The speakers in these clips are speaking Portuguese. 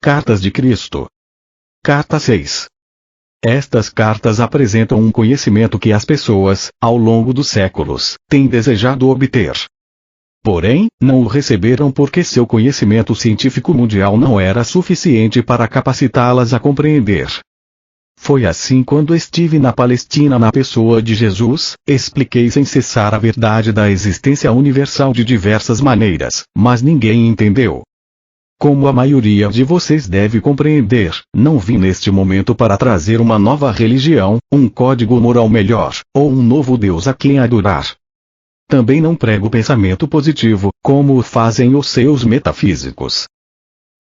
Cartas de Cristo. Carta 6. Estas cartas apresentam um conhecimento que as pessoas, ao longo dos séculos, têm desejado obter. Porém, não o receberam porque seu conhecimento científico mundial não era suficiente para capacitá-las a compreender. Foi assim quando estive na Palestina na pessoa de Jesus, expliquei sem cessar a verdade da existência universal de diversas maneiras, mas ninguém entendeu. Como a maioria de vocês deve compreender, não vim neste momento para trazer uma nova religião, um código moral melhor, ou um novo Deus a quem adorar. Também não prego pensamento positivo, como o fazem os seus metafísicos.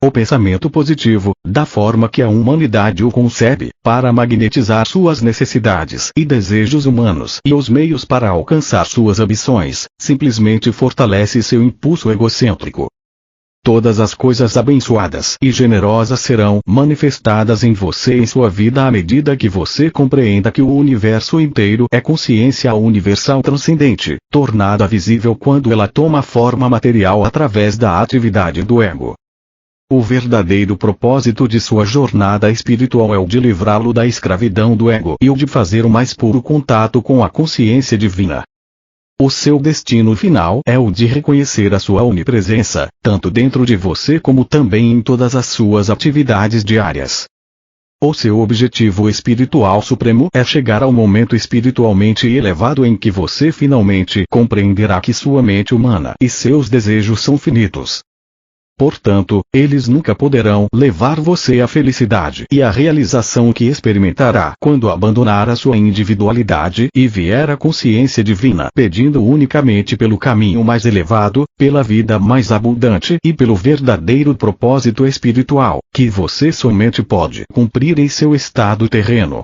O pensamento positivo, da forma que a humanidade o concebe, para magnetizar suas necessidades e desejos humanos e os meios para alcançar suas ambições, simplesmente fortalece seu impulso egocêntrico. Todas as coisas abençoadas e generosas serão manifestadas em você em sua vida à medida que você compreenda que o universo inteiro é consciência universal transcendente, tornada visível quando ela toma forma material através da atividade do ego. O verdadeiro propósito de sua jornada espiritual é o de livrá-lo da escravidão do ego e o de fazer o mais puro contato com a consciência divina. O seu destino final é o de reconhecer a sua onipresença, tanto dentro de você como também em todas as suas atividades diárias. O seu objetivo espiritual supremo é chegar ao momento espiritualmente elevado em que você finalmente compreenderá que sua mente humana e seus desejos são finitos. Portanto, eles nunca poderão levar você à felicidade e à realização que experimentará quando abandonar a sua individualidade e vier à consciência divina pedindo unicamente pelo caminho mais elevado, pela vida mais abundante e pelo verdadeiro propósito espiritual, que você somente pode cumprir em seu estado terreno.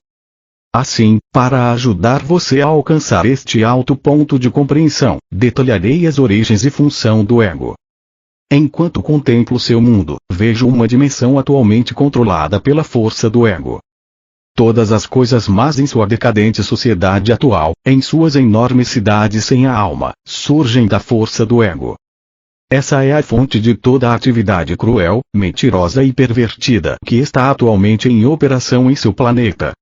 Assim, para ajudar você a alcançar este alto ponto de compreensão, detalharei as origens e função do ego. Enquanto contemplo seu mundo, vejo uma dimensão atualmente controlada pela força do ego. Todas as coisas más em sua decadente sociedade atual, em suas enormes cidades sem a alma, surgem da força do ego. Essa é a fonte de toda a atividade cruel, mentirosa e pervertida que está atualmente em operação em seu planeta.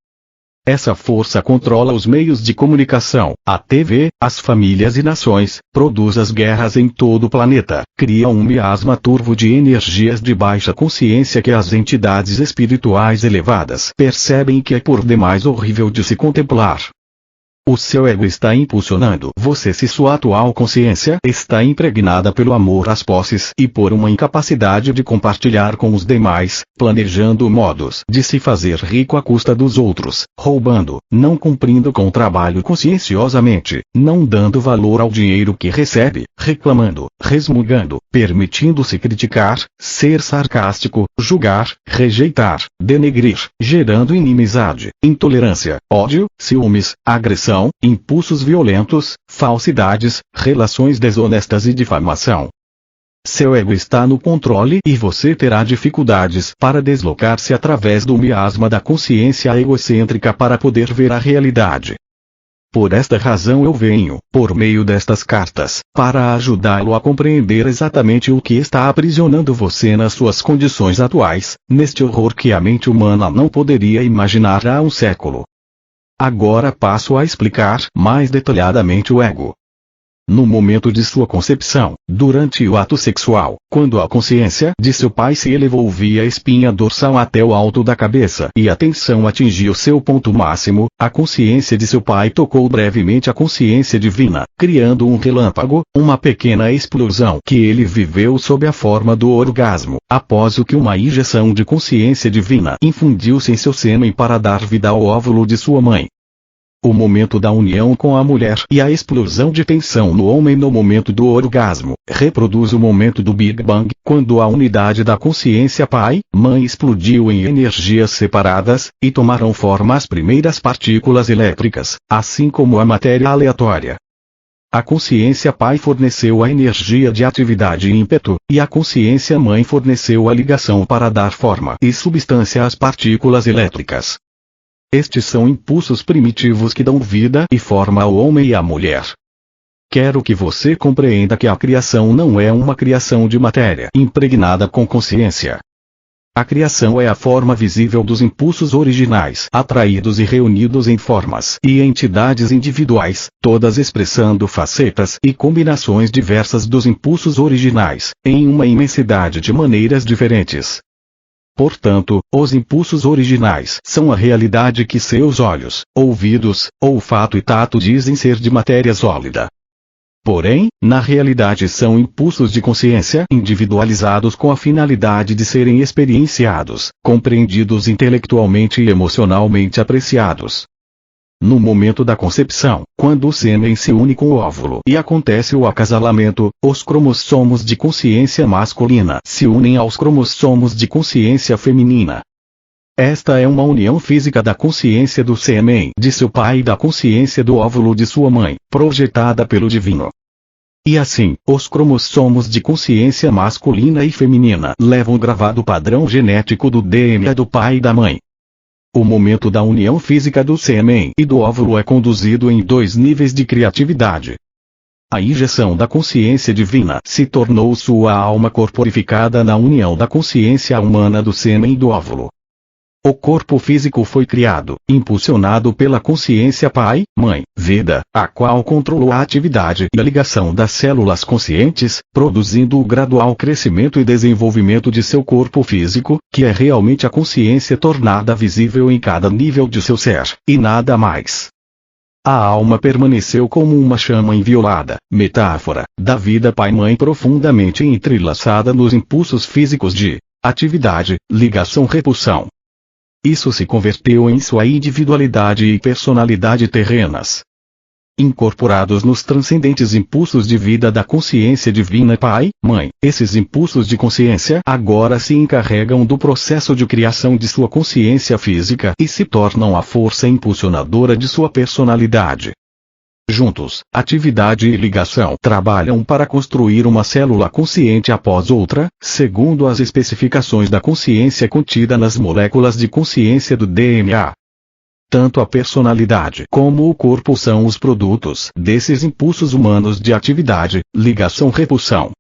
Essa força controla os meios de comunicação, a TV, as famílias e nações, produz as guerras em todo o planeta, cria um miasma turvo de energias de baixa consciência que as entidades espirituais elevadas percebem que é por demais horrível de se contemplar. O seu ego está impulsionando você se sua atual consciência está impregnada pelo amor às posses e por uma incapacidade de compartilhar com os demais, planejando modos de se fazer rico à custa dos outros, roubando, não cumprindo com o trabalho conscienciosamente, não dando valor ao dinheiro que recebe, reclamando, resmungando, permitindo-se criticar, ser sarcástico, julgar, rejeitar, denegrir, gerando inimizade, intolerância, ódio, ciúmes, agressão, impulsos violentos, falsidades, relações desonestas e difamação. Seu ego está no controle e você terá dificuldades para deslocar-se através do miasma da consciência egocêntrica para poder ver a realidade. Por esta razão eu venho, por meio destas cartas, para ajudá-lo a compreender exatamente o que está aprisionando você nas suas condições atuais, neste horror que a mente humana não poderia imaginar há um século. Agora passo a explicar mais detalhadamente o ego. No momento de sua concepção, durante o ato sexual, quando a consciência de seu pai se elevou via espinha dorsal até o alto da cabeça e a tensão atingiu seu ponto máximo, a consciência de seu pai tocou brevemente a consciência divina, criando um relâmpago, uma pequena explosão que ele viveu sob a forma do orgasmo, após o que uma injeção de consciência divina infundiu-se em seu sêmen para dar vida ao óvulo de sua mãe. O momento da união com a mulher e a explosão de tensão no homem no momento do orgasmo, reproduz o momento do Big Bang, quando a unidade da consciência pai-mãe explodiu em energias separadas, e tomaram forma as primeiras partículas elétricas, assim como a matéria aleatória. A consciência pai forneceu a energia de atividade e ímpeto, e a consciência mãe forneceu a ligação para dar forma e substância às partículas elétricas. Estes são impulsos primitivos que dão vida e forma ao homem e à mulher. Quero que você compreenda que a criação não é uma criação de matéria impregnada com consciência. A criação é a forma visível dos impulsos originais atraídos e reunidos em formas e entidades individuais, todas expressando facetas e combinações diversas dos impulsos originais, em uma imensidade de maneiras diferentes. Portanto, os impulsos originais são a realidade que seus olhos, ouvidos, olfato e tato dizem ser de matéria sólida. Porém, na realidade são impulsos de consciência individualizados com a finalidade de serem experienciados, compreendidos intelectualmente e emocionalmente apreciados. No momento da concepção, quando o sêmen se une com o óvulo e acontece o acasalamento, os cromossomos de consciência masculina se unem aos cromossomos de consciência feminina. Esta é uma união física da consciência do sêmen de seu pai e da consciência do óvulo de sua mãe, projetada pelo divino. E assim, os cromossomos de consciência masculina e feminina levam gravado o padrão genético do DNA do pai e da mãe. O momento da união física do sêmen e do óvulo é conduzido em 2 níveis de criatividade. A injeção da consciência divina se tornou sua alma corporificada na união da consciência humana do sêmen e do óvulo. O corpo físico foi criado, impulsionado pela consciência pai, mãe, vida, a qual controlou a atividade e a ligação das células conscientes, produzindo o gradual crescimento e desenvolvimento de seu corpo físico, que é realmente a consciência tornada visível em cada nível de seu ser, e nada mais. A alma permaneceu como uma chama inviolada, metáfora, da vida pai-mãe profundamente entrelaçada nos impulsos físicos de atividade, ligação-repulsão. Isso se converteu em sua individualidade e personalidade terrenas. Incorporados nos transcendentes impulsos de vida da consciência divina pai, mãe, esses impulsos de consciência agora se encarregam do processo de criação de sua consciência física e se tornam a força impulsionadora de sua personalidade. Juntos, atividade e ligação trabalham para construir uma célula consciente após outra, segundo as especificações da consciência contida nas moléculas de consciência do DNA. Tanto a personalidade como o corpo são os produtos desses impulsos humanos de atividade, ligação-repulsão.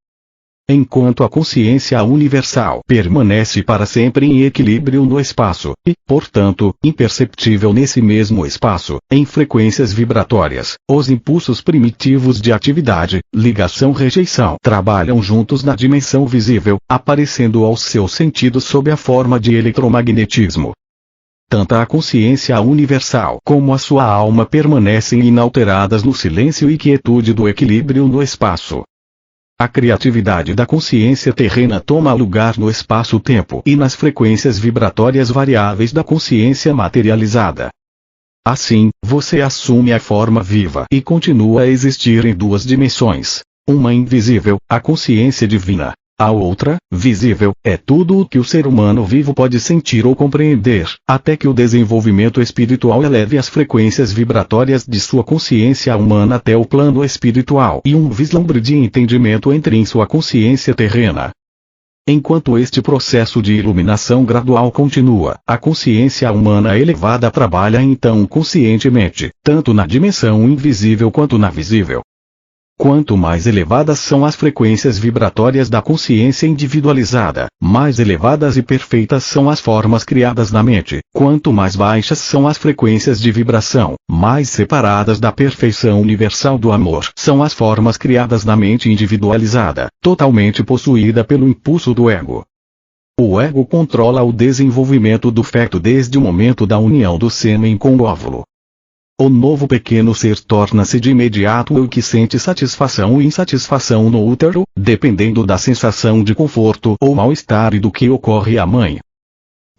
Enquanto a consciência universal permanece para sempre em equilíbrio no espaço, e, portanto, imperceptível nesse mesmo espaço, em frequências vibratórias, os impulsos primitivos de atividade, ligação-rejeição trabalham juntos na dimensão visível, aparecendo aos seus sentidos sob a forma de eletromagnetismo. Tanto a consciência universal como a sua alma permanecem inalteradas no silêncio e quietude do equilíbrio no espaço. A criatividade da consciência terrena toma lugar no espaço-tempo e nas frequências vibratórias variáveis da consciência materializada. Assim, você assume a forma viva e continua a existir em 2 dimensões. Uma invisível, a consciência divina. A outra, visível, é tudo o que o ser humano vivo pode sentir ou compreender, até que o desenvolvimento espiritual eleve as frequências vibratórias de sua consciência humana até o plano espiritual e um vislumbre de entendimento entre em sua consciência terrena. Enquanto este processo de iluminação gradual continua, a consciência humana elevada trabalha então conscientemente, tanto na dimensão invisível quanto na visível. Quanto mais elevadas são as frequências vibratórias da consciência individualizada, mais elevadas e perfeitas são as formas criadas na mente. Quanto mais baixas são as frequências de vibração, mais separadas da perfeição universal do amor são as formas criadas na mente individualizada, totalmente possuída pelo impulso do ego. O ego controla o desenvolvimento do feto desde o momento da união do sêmen com o óvulo. O novo pequeno ser torna-se de imediato o que sente satisfação ou insatisfação no útero, dependendo da sensação de conforto ou mal-estar e do que ocorre à mãe.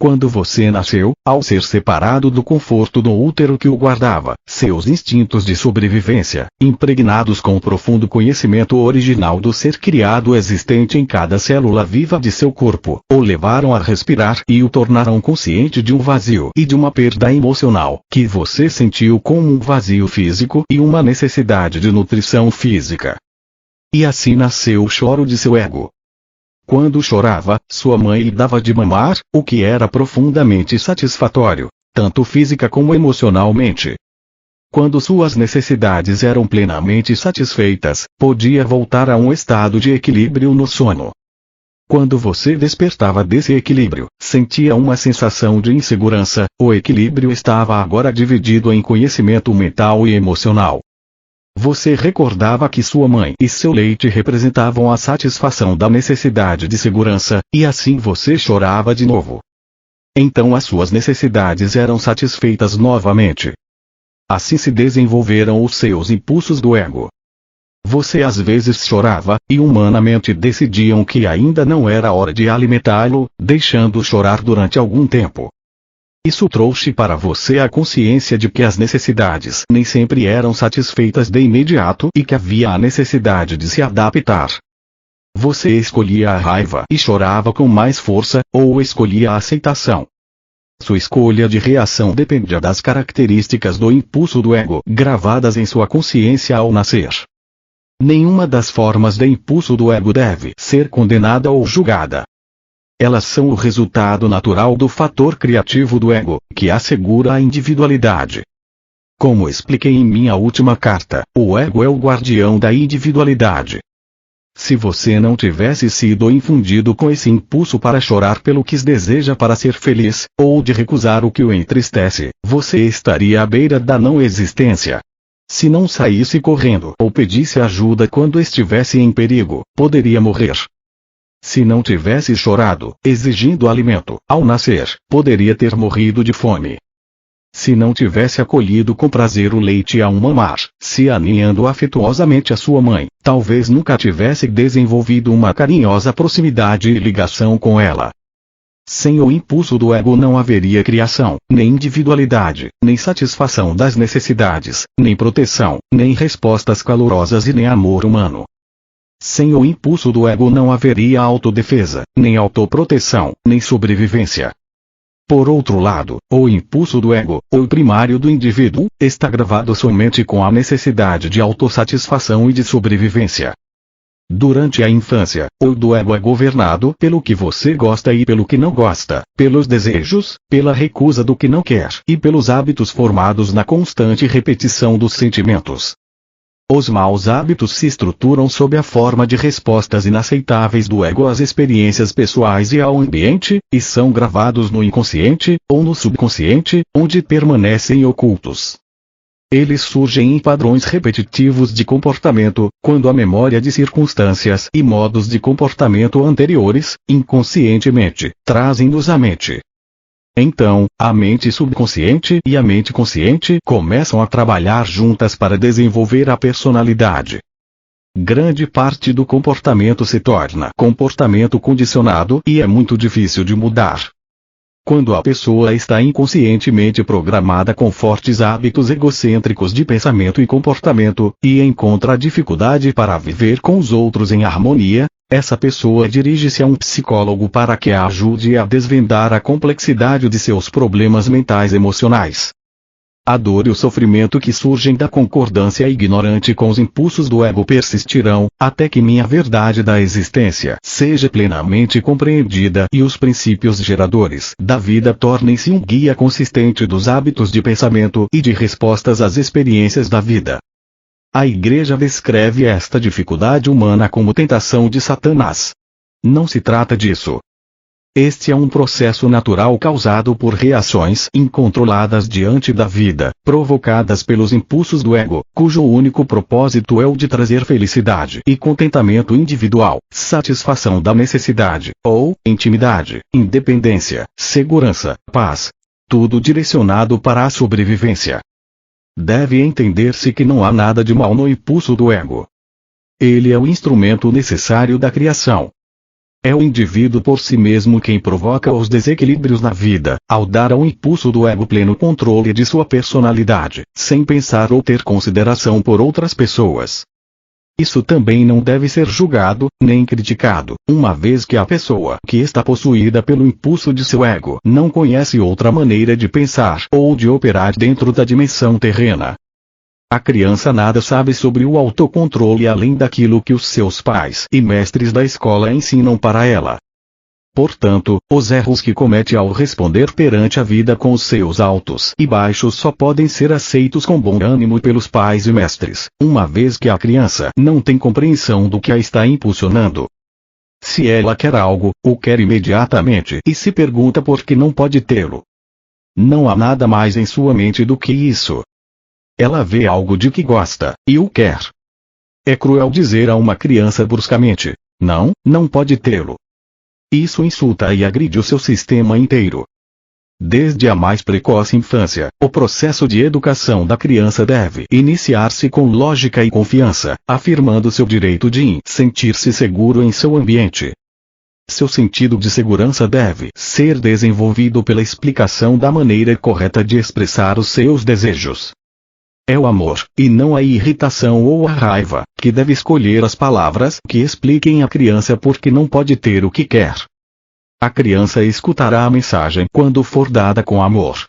Quando você nasceu, ao ser separado do conforto do útero que o guardava, seus instintos de sobrevivência, impregnados com o profundo conhecimento original do ser criado existente em cada célula viva de seu corpo, o levaram a respirar e o tornaram consciente de um vazio e de uma perda emocional, que você sentiu como um vazio físico e uma necessidade de nutrição física. E assim nasceu o choro de seu ego. Quando chorava, sua mãe lhe dava de mamar, o que era profundamente satisfatório, tanto física como emocionalmente. Quando suas necessidades eram plenamente satisfeitas, podia voltar a um estado de equilíbrio no sono. Quando você despertava desse equilíbrio, sentia uma sensação de insegurança. O equilíbrio estava agora dividido em conhecimento mental e emocional. Você recordava que sua mãe e seu leite representavam a satisfação da necessidade de segurança, e assim você chorava de novo. Então as suas necessidades eram satisfeitas novamente. Assim se desenvolveram os seus impulsos do ego. Você às vezes chorava, e humanamente decidiam que ainda não era hora de alimentá-lo, deixando-o chorar durante algum tempo. Isso trouxe para você a consciência de que as necessidades nem sempre eram satisfeitas de imediato e que havia a necessidade de se adaptar. Você escolhia a raiva e chorava com mais força, ou escolhia a aceitação. Sua escolha de reação dependia das características do impulso do ego gravadas em sua consciência ao nascer. Nenhuma das formas de impulso do ego deve ser condenada ou julgada. Elas são o resultado natural do fator criativo do ego, que assegura a individualidade. Como expliquei em minha última carta, o ego é o guardião da individualidade. Se você não tivesse sido infundido com esse impulso para chorar pelo que deseja para ser feliz, ou de recusar o que o entristece, você estaria à beira da não existência. Se não saísse correndo ou pedisse ajuda quando estivesse em perigo, poderia morrer. Se não tivesse chorado, exigindo alimento, ao nascer, poderia ter morrido de fome. Se não tivesse acolhido com prazer o leite ao mamar, se aninhando afetuosamente a sua mãe, talvez nunca tivesse desenvolvido uma carinhosa proximidade e ligação com ela. Sem o impulso do ego não haveria criação, nem individualidade, nem satisfação das necessidades, nem proteção, nem respostas calorosas e nem amor humano. Sem o impulso do ego não haveria autodefesa, nem autoproteção, nem sobrevivência. Por outro lado, o impulso do ego, o primário do indivíduo, está gravado somente com a necessidade de autossatisfação e de sobrevivência. Durante a infância, o do ego é governado pelo que você gosta e pelo que não gosta, pelos desejos, pela recusa do que não quer e pelos hábitos formados na constante repetição dos sentimentos. Os maus hábitos se estruturam sob a forma de respostas inaceitáveis do ego às experiências pessoais e ao ambiente, e são gravados no inconsciente, ou no subconsciente, onde permanecem ocultos. Eles surgem em padrões repetitivos de comportamento, quando a memória de circunstâncias e modos de comportamento anteriores, inconscientemente, trazem-nos à mente. Então, a mente subconsciente e a mente consciente começam a trabalhar juntas para desenvolver a personalidade. Grande parte do comportamento se torna comportamento condicionado e é muito difícil de mudar. Quando a pessoa está inconscientemente programada com fortes hábitos egocêntricos de pensamento e comportamento, e encontra dificuldade para viver com os outros em harmonia, essa pessoa dirige-se a um psicólogo para que a ajude a desvendar a complexidade de seus problemas mentais emocionais. A dor e o sofrimento que surgem da concordância ignorante com os impulsos do ego persistirão, até que minha verdade da existência seja plenamente compreendida e os princípios geradores da vida tornem-se um guia consistente dos hábitos de pensamento e de respostas às experiências da vida. A Igreja descreve esta dificuldade humana como tentação de Satanás. Não se trata disso. Este é um processo natural causado por reações incontroladas diante da vida, provocadas pelos impulsos do ego, cujo único propósito é o de trazer felicidade e contentamento individual, satisfação da necessidade, ou intimidade, independência, segurança, paz. Tudo direcionado para a sobrevivência. Deve entender-se que não há nada de mal no impulso do ego. Ele é o instrumento necessário da criação. É o indivíduo por si mesmo quem provoca os desequilíbrios na vida, ao dar ao impulso do ego pleno controle de sua personalidade, sem pensar ou ter consideração por outras pessoas. Isso também não deve ser julgado, nem criticado, uma vez que a pessoa que está possuída pelo impulso de seu ego não conhece outra maneira de pensar ou de operar dentro da dimensão terrena. A criança nada sabe sobre o autocontrole além daquilo que os seus pais e mestres da escola ensinam para ela. Portanto, os erros que comete ao responder perante a vida com os seus altos e baixos só podem ser aceitos com bom ânimo pelos pais e mestres, uma vez que a criança não tem compreensão do que a está impulsionando. Se ela quer algo, o quer imediatamente e se pergunta por que não pode tê-lo. Não há nada mais em sua mente do que isso. Ela vê algo de que gosta, e o quer. É cruel dizer a uma criança bruscamente: não, não pode tê-lo. Isso insulta e agride o seu sistema inteiro. Desde a mais precoce infância, o processo de educação da criança deve iniciar-se com lógica e confiança, afirmando seu direito de sentir-se seguro em seu ambiente. Seu sentido de segurança deve ser desenvolvido pela explicação da maneira correta de expressar os seus desejos. É o amor, e não a irritação ou a raiva, que deve escolher as palavras que expliquem à criança por que não pode ter o que quer. A criança escutará a mensagem quando for dada com amor.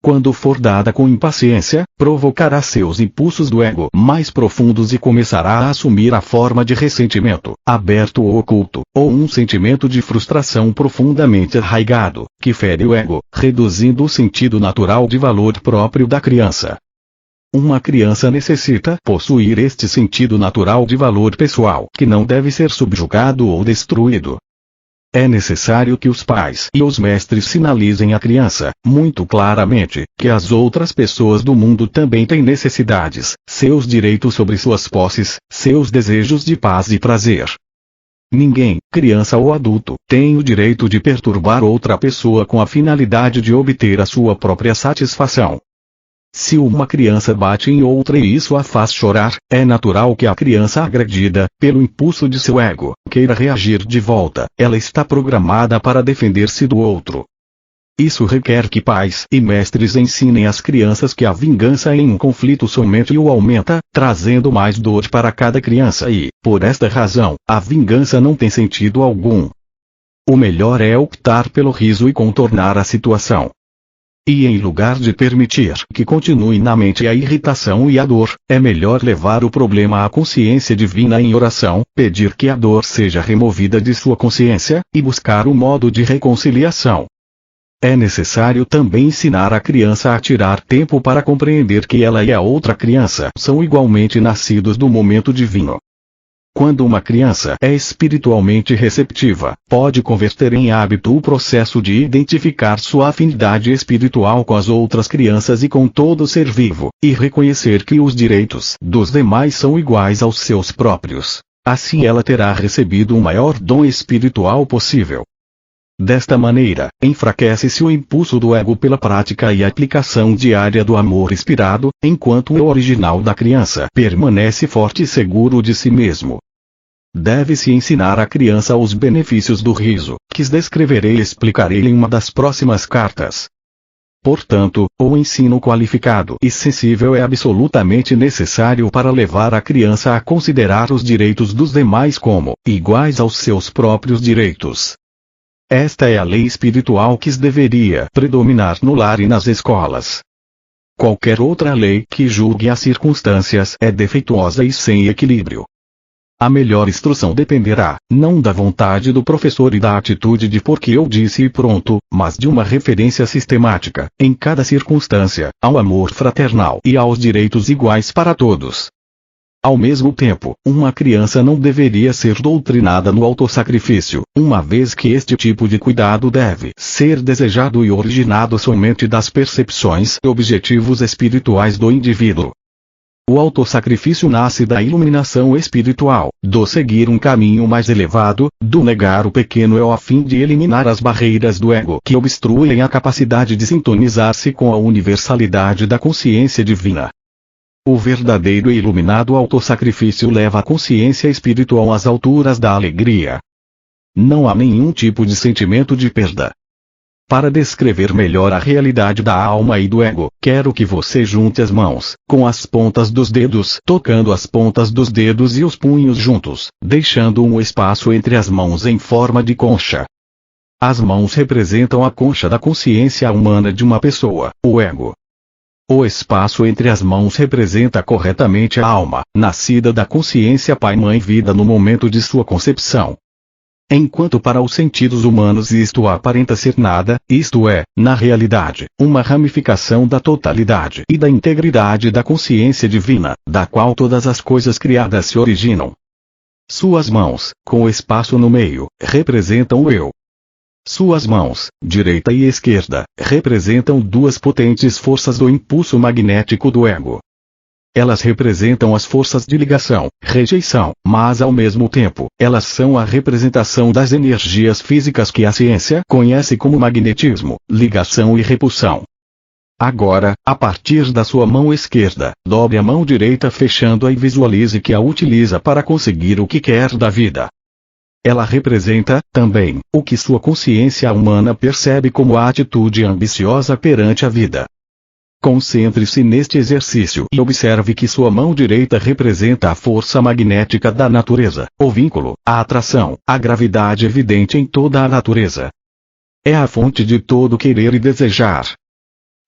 Quando for dada com impaciência, provocará seus impulsos do ego mais profundos e começará a assumir a forma de ressentimento, aberto ou oculto, ou um sentimento de frustração profundamente arraigado, que fere o ego, reduzindo o sentido natural de valor próprio da criança. Uma criança necessita possuir este sentido natural de valor pessoal, que não deve ser subjugado ou destruído. É necessário que os pais e os mestres sinalizem à criança, muito claramente, que as outras pessoas do mundo também têm necessidades, seus direitos sobre suas posses, seus desejos de paz e prazer. Ninguém, criança ou adulto, tem o direito de perturbar outra pessoa com a finalidade de obter a sua própria satisfação. Se uma criança bate em outra e isso a faz chorar, é natural que a criança agredida, pelo impulso de seu ego, queira reagir de volta. Ela está programada para defender-se do outro. Isso requer que pais e mestres ensinem às crianças que a vingança em um conflito somente o aumenta, trazendo mais dor para cada criança e, por esta razão, a vingança não tem sentido algum. O melhor é optar pelo riso e contornar a situação. E em lugar de permitir que continue na mente a irritação e a dor, é melhor levar o problema à consciência divina em oração, pedir que a dor seja removida de sua consciência, e buscar um modo de reconciliação. É necessário também ensinar a criança a tirar tempo para compreender que ela e a outra criança são igualmente nascidos do momento divino. Quando uma criança é espiritualmente receptiva, pode converter em hábito o processo de identificar sua afinidade espiritual com as outras crianças e com todo ser vivo, e reconhecer que os direitos dos demais são iguais aos seus próprios. Assim ela terá recebido o maior dom espiritual possível. Desta maneira, enfraquece-se o impulso do ego pela prática e aplicação diária do amor inspirado, enquanto o original da criança permanece forte e seguro de si mesmo. Deve-se ensinar à criança os benefícios do riso, que descreverei e explicarei em uma das próximas cartas. Portanto, o ensino qualificado e sensível é absolutamente necessário para levar a criança a considerar os direitos dos demais como iguais aos seus próprios direitos. Esta é a lei espiritual que deveria predominar no lar e nas escolas. Qualquer outra lei que julgue as circunstâncias é defeituosa e sem equilíbrio. A melhor instrução dependerá, não da vontade do professor e da atitude de porque eu disse e pronto, mas de uma referência sistemática, em cada circunstância, ao amor fraternal e aos direitos iguais para todos. Ao mesmo tempo, uma criança não deveria ser doutrinada no autossacrifício, uma vez que este tipo de cuidado deve ser desejado e originado somente das percepções e objetivos espirituais do indivíduo. O autossacrifício nasce da iluminação espiritual, do seguir um caminho mais elevado, do negar o pequeno eu a fim de eliminar as barreiras do ego que obstruem a capacidade de sintonizar-se com a universalidade da consciência divina. O verdadeiro e iluminado autossacrifício leva a consciência espiritual às alturas da alegria. Não há nenhum tipo de sentimento de perda. Para descrever melhor a realidade da alma e do ego, quero que você junte as mãos, com as pontas dos dedos, tocando as pontas dos dedos e os punhos juntos, deixando um espaço entre as mãos em forma de concha. As mãos representam a concha da consciência humana de uma pessoa, o ego. O espaço entre as mãos representa corretamente a alma, nascida da consciência Pai-Mãe-Vida no momento de sua concepção. Enquanto para os sentidos humanos isto aparenta ser nada, isto é, na realidade, uma ramificação da totalidade e da integridade da consciência divina, da qual todas as coisas criadas se originam. Suas mãos, com o espaço no meio, representam o eu. Suas mãos, direita e esquerda, representam duas potentes forças do impulso magnético do ego. Elas representam as forças de ligação, rejeição, mas ao mesmo tempo, elas são a representação das energias físicas que a ciência conhece como magnetismo, ligação e repulsão. Agora, a partir da sua mão esquerda, dobre a mão direita fechando-a e visualize que a utiliza para conseguir o que quer da vida. Ela representa, também, o que sua consciência humana percebe como a atitude ambiciosa perante a vida. Concentre-se neste exercício e observe que sua mão direita representa a força magnética da natureza, o vínculo, a atração, a gravidade evidente em toda a natureza. É a fonte de todo querer e desejar.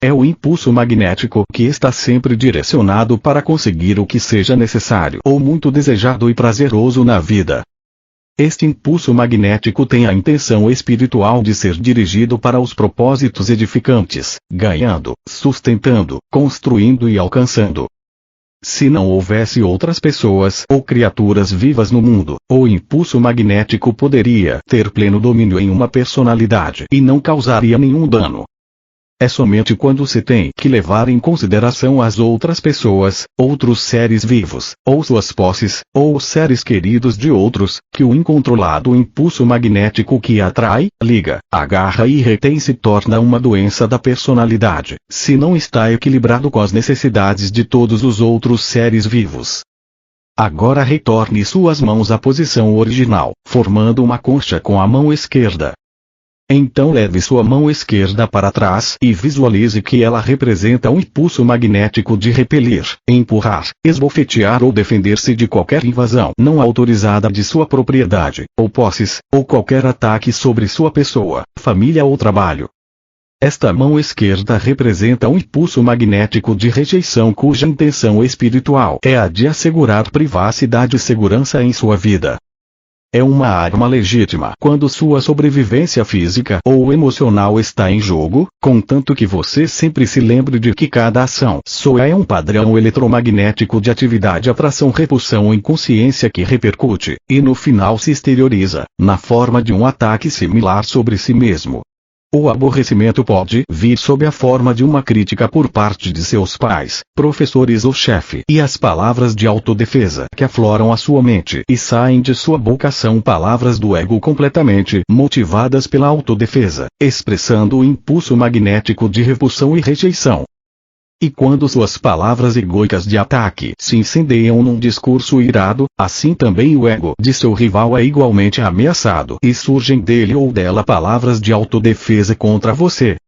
É o impulso magnético que está sempre direcionado para conseguir o que seja necessário ou muito desejado e prazeroso na vida. Este impulso magnético tem a intenção espiritual de ser dirigido para os propósitos edificantes, ganhando, sustentando, construindo e alcançando. Se não houvesse outras pessoas ou criaturas vivas no mundo, o impulso magnético poderia ter pleno domínio em uma personalidade e não causaria nenhum dano. É somente quando se tem que levar em consideração as outras pessoas, outros seres vivos, ou suas posses, ou os seres queridos de outros, que o incontrolado impulso magnético que atrai, liga, agarra e retém se torna uma doença da personalidade, se não está equilibrado com as necessidades de todos os outros seres vivos. Agora retorne suas mãos à posição original, formando uma concha com a mão esquerda. Então leve sua mão esquerda para trás e visualize que ela representa um impulso magnético de repelir, empurrar, esbofetear ou defender-se de qualquer invasão não autorizada de sua propriedade, ou posses, ou qualquer ataque sobre sua pessoa, família ou trabalho. Esta mão esquerda representa um impulso magnético de rejeição cuja intenção espiritual é a de assegurar privacidade e segurança em sua vida. É uma arma legítima quando sua sobrevivência física ou emocional está em jogo, contanto que você sempre se lembre de que cada ação sua é um padrão eletromagnético de atividade, atração, repulsão em consciência que repercute, e no final se exterioriza, na forma de um ataque similar sobre si mesmo. O aborrecimento pode vir sob a forma de uma crítica por parte de seus pais, professores ou chefe, e as palavras de autodefesa que afloram a sua mente e saem de sua boca são palavras do ego completamente motivadas pela autodefesa, expressando o impulso magnético de repulsão e rejeição. E quando suas palavras egóicas de ataque se incendeiam num discurso irado, assim também o ego de seu rival é igualmente ameaçado e surgem dele ou dela palavras de autodefesa contra você.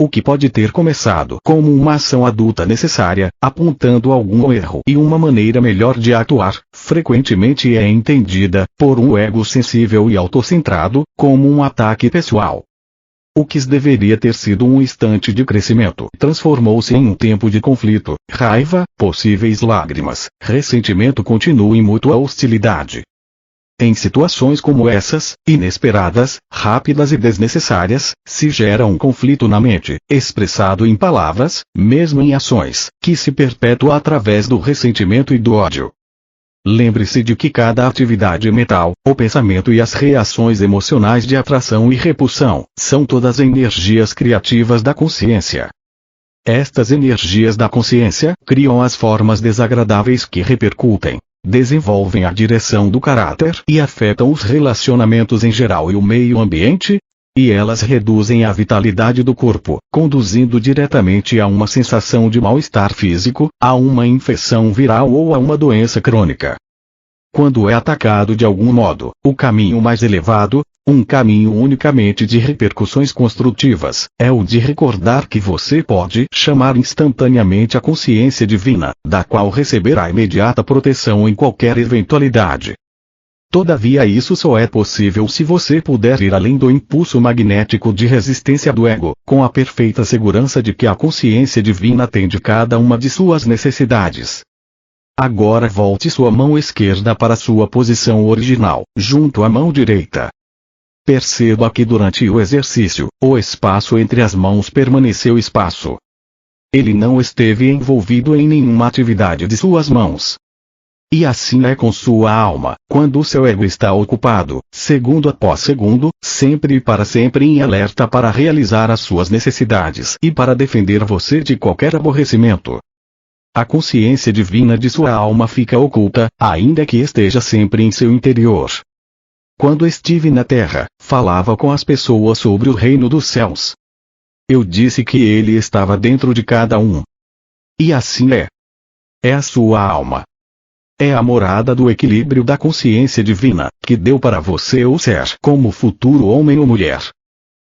O que pode ter começado como uma ação adulta necessária, apontando algum erro e uma maneira melhor de atuar, frequentemente é entendida, por um ego sensível e autocentrado, como um ataque pessoal. O que deveria ter sido um instante de crescimento transformou-se em um tempo de conflito, raiva, possíveis lágrimas, ressentimento contínuo e mútua hostilidade. Em situações como essas, inesperadas, rápidas e desnecessárias, se gera um conflito na mente, expressado em palavras, mesmo em ações, que se perpetua através do ressentimento e do ódio. Lembre-se de que cada atividade mental, o pensamento e as reações emocionais de atração e repulsão, são todas energias criativas da consciência. Estas energias da consciência criam as formas desagradáveis que repercutem, desenvolvem a direção do caráter e afetam os relacionamentos em geral e o meio ambiente, e elas reduzem a vitalidade do corpo, conduzindo diretamente a uma sensação de mal-estar físico, a uma infecção viral ou a uma doença crônica. Quando é atacado de algum modo, o caminho mais elevado, um caminho unicamente de repercussões construtivas, é o de recordar que você pode chamar instantaneamente a consciência divina, da qual receberá imediata proteção em qualquer eventualidade. Todavia isso só é possível se você puder ir além do impulso magnético de resistência do ego, com a perfeita segurança de que a consciência divina atende cada uma de suas necessidades. Agora volte sua mão esquerda para sua posição original, junto à mão direita. Perceba que durante o exercício, o espaço entre as mãos permaneceu espaço. Ele não esteve envolvido em nenhuma atividade de suas mãos. E assim é com sua alma, quando o seu ego está ocupado, segundo após segundo, sempre e para sempre em alerta para realizar as suas necessidades e para defender você de qualquer aborrecimento. A consciência divina de sua alma fica oculta, ainda que esteja sempre em seu interior. Quando estive na terra, falava com as pessoas sobre o reino dos céus. Eu disse que ele estava dentro de cada um. E assim é. É a sua alma. É a morada do equilíbrio da consciência divina, que deu para você o ser como futuro homem ou mulher.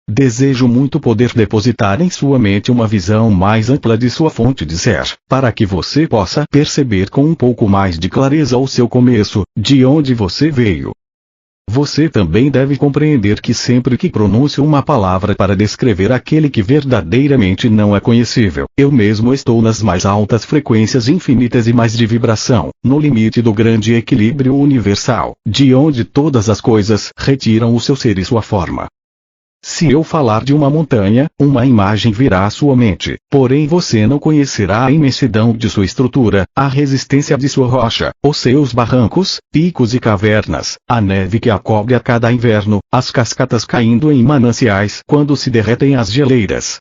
Desejo muito poder depositar em sua mente uma visão mais ampla de sua fonte de ser, para que você possa perceber com um pouco mais de clareza o seu começo, de onde você veio. Você também deve compreender que sempre que pronuncio uma palavra para descrever aquele que verdadeiramente não é conhecível, eu mesmo estou nas mais altas frequências infinitas e mais de vibração, no limite do grande equilíbrio universal, de onde todas as coisas retiram o seu ser e sua forma. Se eu falar de uma montanha, uma imagem virá à sua mente, porém você não conhecerá a imensidão de sua estrutura, a resistência de sua rocha, os seus barrancos, picos e cavernas, a neve que a cobre a cada inverno, as cascatas caindo em mananciais quando se derretem as geleiras.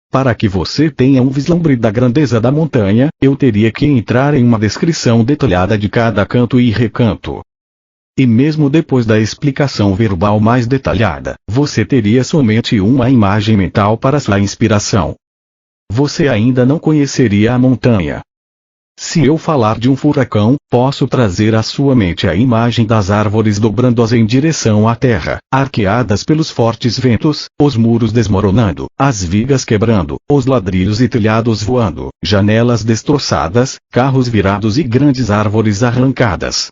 Para que você tenha um vislumbre da grandeza da montanha, eu teria que entrar em uma descrição detalhada de cada canto e recanto. E mesmo depois da explicação verbal mais detalhada, você teria somente uma imagem mental para sua inspiração. Você ainda não conheceria a montanha. Se eu falar de um furacão, posso trazer à sua mente a imagem das árvores dobrando-se em direção à terra, arqueadas pelos fortes ventos, os muros desmoronando, as vigas quebrando, os ladrilhos e telhados voando, janelas destroçadas, carros virados e grandes árvores arrancadas.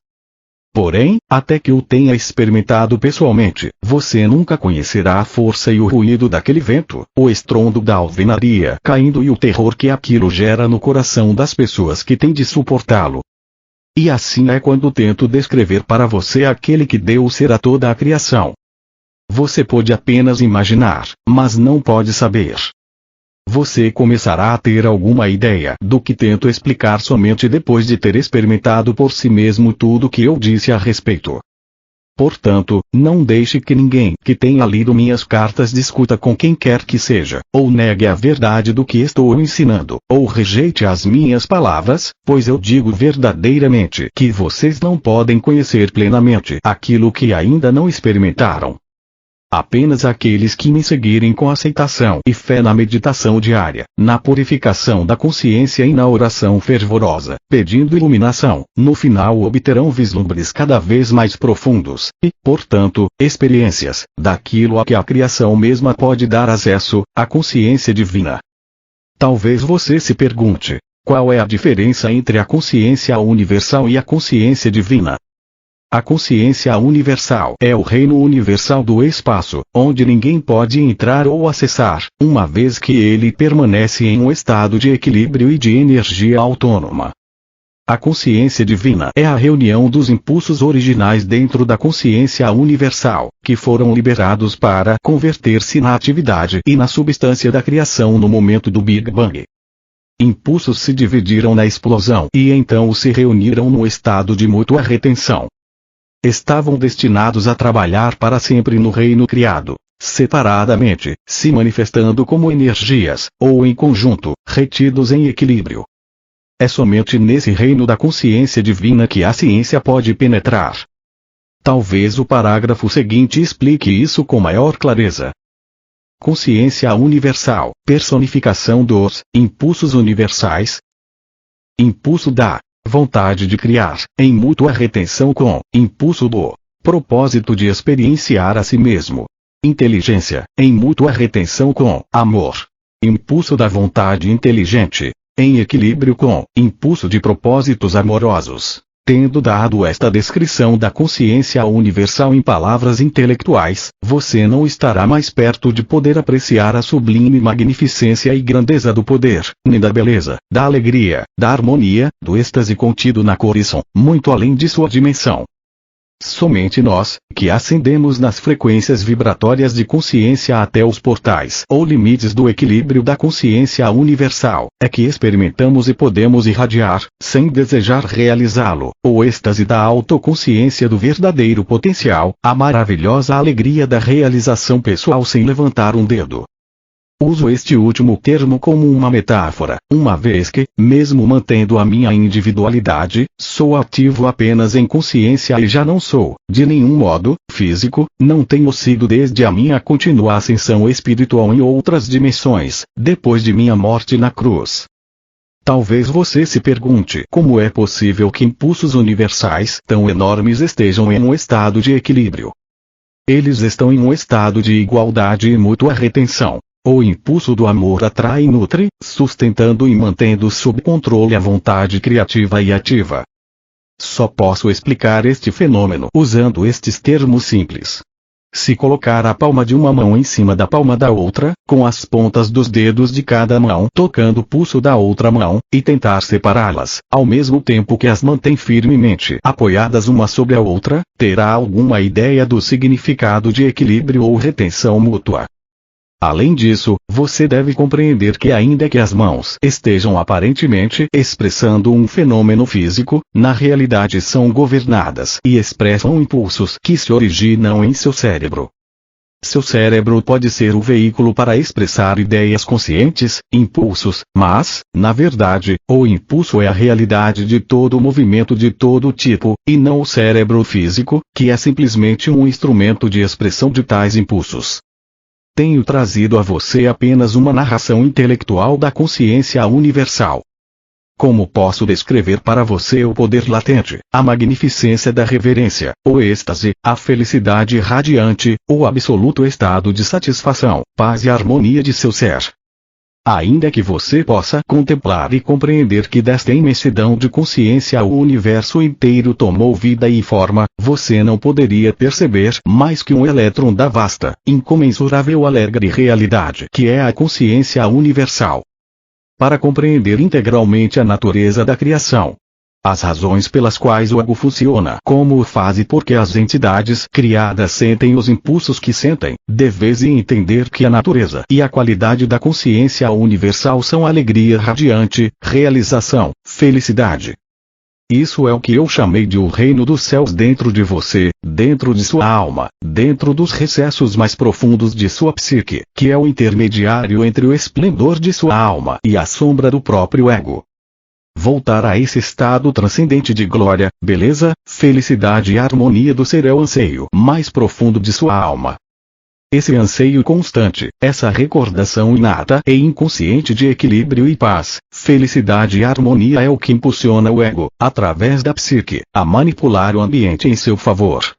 Porém, até que o tenha experimentado pessoalmente, você nunca conhecerá a força e o ruído daquele vento, o estrondo da alvenaria caindo e o terror que aquilo gera no coração das pessoas que têm de suportá-lo. E assim é quando tento descrever para você aquele que deu o ser a toda a criação. Você pode apenas imaginar, mas não pode saber. Você começará a ter alguma ideia do que tento explicar somente depois de ter experimentado por si mesmo tudo o que eu disse a respeito. Portanto, não deixe que ninguém que tenha lido minhas cartas discuta com quem quer que seja, ou negue a verdade do que estou ensinando, ou rejeite as minhas palavras, pois eu digo verdadeiramente que vocês não podem conhecer plenamente aquilo que ainda não experimentaram. Apenas aqueles que me seguirem com aceitação e fé na meditação diária, na purificação da consciência e na oração fervorosa, pedindo iluminação, no final obterão vislumbres cada vez mais profundos, e, portanto, experiências, daquilo a que a criação mesma pode dar acesso, a consciência divina. Talvez você se pergunte, qual é a diferença entre a consciência universal e a consciência divina? A consciência universal é o reino universal do espaço, onde ninguém pode entrar ou acessar, uma vez que ele permanece em um estado de equilíbrio e de energia autônoma. A consciência divina é a reunião dos impulsos originais dentro da consciência universal, que foram liberados para converter-se na atividade e na substância da criação no momento do Big Bang. Impulsos se dividiram na explosão e então se reuniram no estado de mútua retenção. Estavam destinados a trabalhar para sempre no reino criado, separadamente, se manifestando como energias, ou em conjunto, retidos em equilíbrio. É somente nesse reino da consciência divina que a ciência pode penetrar. Talvez o parágrafo seguinte explique isso com maior clareza. Consciência universal, personificação dos impulsos universais. Impulso da vontade de criar, em mútua retenção com impulso do propósito de experienciar a si mesmo. Inteligência, em mútua retenção com amor. Impulso da vontade inteligente, em equilíbrio com impulso de propósitos amorosos. Tendo dado esta descrição da consciência universal em palavras intelectuais, você não estará mais perto de poder apreciar a sublime magnificência e grandeza do poder, nem da beleza, da alegria, da harmonia, do êxtase contido na cor e som, muito além de sua dimensão. Somente nós, que ascendemos nas frequências vibratórias de consciência até os portais ou limites do equilíbrio da consciência universal, é que experimentamos e podemos irradiar, sem desejar realizá-lo, o êxtase da autoconsciência do verdadeiro potencial, a maravilhosa alegria da realização pessoal sem levantar um dedo. Uso este último termo como uma metáfora, uma vez que, mesmo mantendo a minha individualidade, sou ativo apenas em consciência e já não sou, de nenhum modo, físico, não tenho sido desde a minha contínua ascensão espiritual em outras dimensões, depois de minha morte na cruz. Talvez você se pergunte como é possível que impulsos universais tão enormes estejam em um estado de equilíbrio. Eles estão em um estado de igualdade e mútua retenção. O impulso do amor atrai e nutre, sustentando e mantendo sob controle a vontade criativa e ativa. Só posso explicar este fenômeno usando estes termos simples. Se colocar a palma de uma mão em cima da palma da outra, com as pontas dos dedos de cada mão tocando o pulso da outra mão, e tentar separá-las, ao mesmo tempo que as mantém firmemente apoiadas uma sobre a outra, terá alguma ideia do significado de equilíbrio ou retenção mútua. Além disso, você deve compreender que ainda que as mãos estejam aparentemente expressando um fenômeno físico, na realidade são governadas e expressam impulsos que se originam em seu cérebro. Seu cérebro pode ser o veículo para expressar ideias conscientes, impulsos, mas, na verdade, o impulso é a realidade de todo movimento de todo tipo, e não o cérebro físico, que é simplesmente um instrumento de expressão de tais impulsos. Tenho trazido a você apenas uma narração intelectual da consciência universal. Como posso descrever para você o poder latente, a magnificência da reverência, o êxtase, a felicidade radiante, o absoluto estado de satisfação, paz e harmonia de seu ser? Ainda que você possa contemplar e compreender que desta imensidão de consciência o universo inteiro tomou vida e forma, você não poderia perceber mais que um elétron da vasta, incomensurável alegre realidade que é a consciência universal. Para compreender integralmente a natureza da criação, as razões pelas quais o ego funciona como o faz e por que as entidades criadas sentem os impulsos que sentem, deveis entender que a natureza e a qualidade da consciência universal são alegria radiante, realização, felicidade. Isso é o que eu chamei de o reino dos céus dentro de você, dentro de sua alma, dentro dos recessos mais profundos de sua psique, que é o intermediário entre o esplendor de sua alma e a sombra do próprio ego. Voltar a esse estado transcendente de glória, beleza, felicidade e harmonia do ser é o anseio mais profundo de sua alma. Esse anseio constante, essa recordação inata e inconsciente de equilíbrio e paz, felicidade e harmonia é o que impulsiona o ego, através da psique, a manipular o ambiente em seu favor.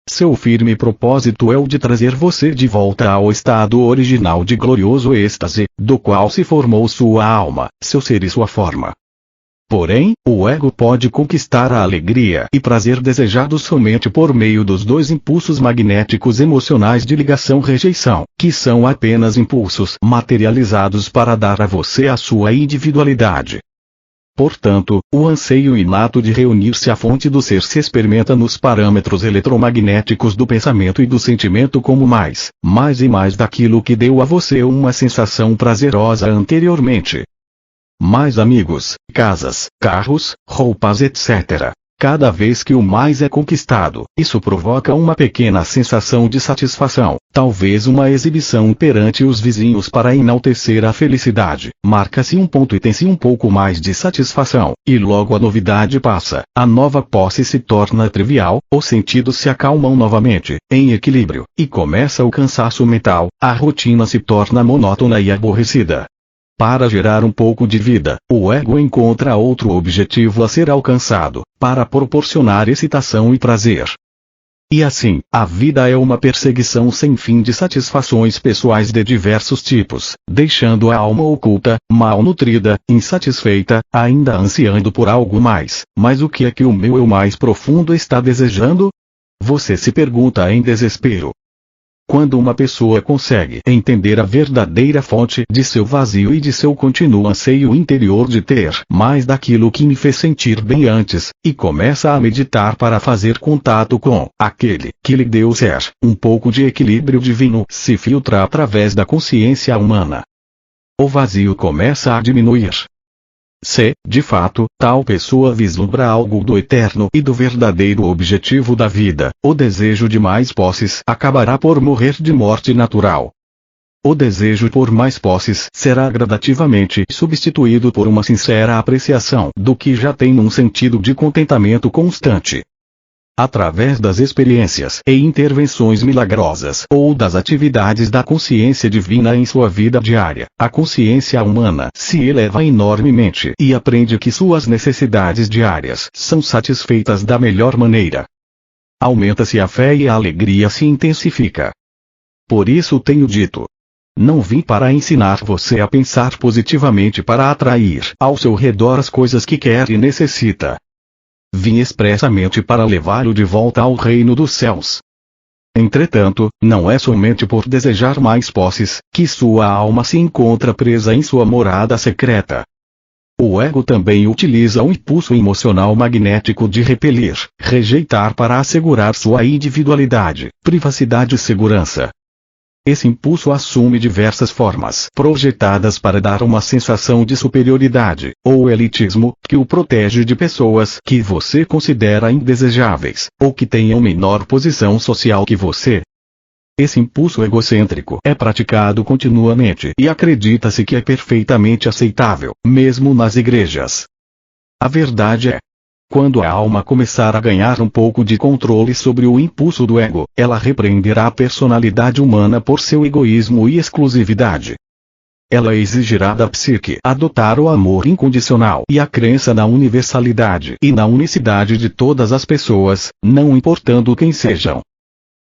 Seu firme propósito é o de trazer você de volta ao estado original de glorioso êxtase, do qual se formou sua alma, seu ser e sua forma. Porém, o ego pode conquistar a alegria e prazer desejados somente por meio dos dois impulsos magnéticos emocionais de ligação-rejeição, que são apenas impulsos materializados para dar a você a sua individualidade. Portanto, o anseio inato de reunir-se à fonte do ser se experimenta nos parâmetros eletromagnéticos do pensamento e do sentimento como mais e mais daquilo que deu a você uma sensação prazerosa anteriormente. Mais amigos, casas, carros, roupas etc. Cada vez que o mais é conquistado, isso provoca uma pequena sensação de satisfação, talvez uma exibição perante os vizinhos para enaltecer a felicidade. Marca-se um ponto e tem-se um pouco mais de satisfação, e logo a novidade passa, a nova posse se torna trivial, os sentidos se acalmam novamente, em equilíbrio, e começa o cansaço mental, a rotina se torna monótona e aborrecida. Para gerar um pouco de vida, o ego encontra outro objetivo a ser alcançado, para proporcionar excitação e prazer. E assim, a vida é uma perseguição sem fim de satisfações pessoais de diversos tipos, deixando a alma oculta, mal nutrida, insatisfeita, ainda ansiando por algo mais. Mas o que é que o meu eu mais profundo está desejando? Você se pergunta em desespero. Quando uma pessoa consegue entender a verdadeira fonte de seu vazio e de seu contínuo anseio interior de ter mais daquilo que me fez sentir bem antes, e começa a meditar para fazer contato com aquele que lhe deu ser, um pouco de equilíbrio divino se filtra através da consciência humana. O vazio começa a diminuir. Se, de fato, tal pessoa vislumbra algo do eterno e do verdadeiro objetivo da vida, o desejo de mais posses acabará por morrer de morte natural. O desejo por mais posses será gradativamente substituído por uma sincera apreciação do que já tem num sentido de contentamento constante. Através das experiências e intervenções milagrosas ou das atividades da consciência divina em sua vida diária, a consciência humana se eleva enormemente e aprende que suas necessidades diárias são satisfeitas da melhor maneira. Aumenta-se a fé e a alegria se intensifica. Por isso tenho dito: não vim para ensinar você a pensar positivamente para atrair ao seu redor as coisas que quer e necessita. Vim expressamente para levá-lo de volta ao reino dos céus. Entretanto, não é somente por desejar mais posses que sua alma se encontra presa em sua morada secreta. O ego também utiliza o impulso emocional magnético de repelir, rejeitar para assegurar sua individualidade, privacidade e segurança. Esse impulso assume diversas formas projetadas para dar uma sensação de superioridade, ou elitismo, que o protege de pessoas que você considera indesejáveis, ou que tenham menor posição social que você. Esse impulso egocêntrico é praticado continuamente e acredita-se que é perfeitamente aceitável, mesmo nas igrejas. A verdade é: quando a alma começar a ganhar um pouco de controle sobre o impulso do ego, ela repreenderá a personalidade humana por seu egoísmo e exclusividade. Ela exigirá da psique adotar o amor incondicional e a crença na universalidade e na unicidade de todas as pessoas, não importando quem sejam.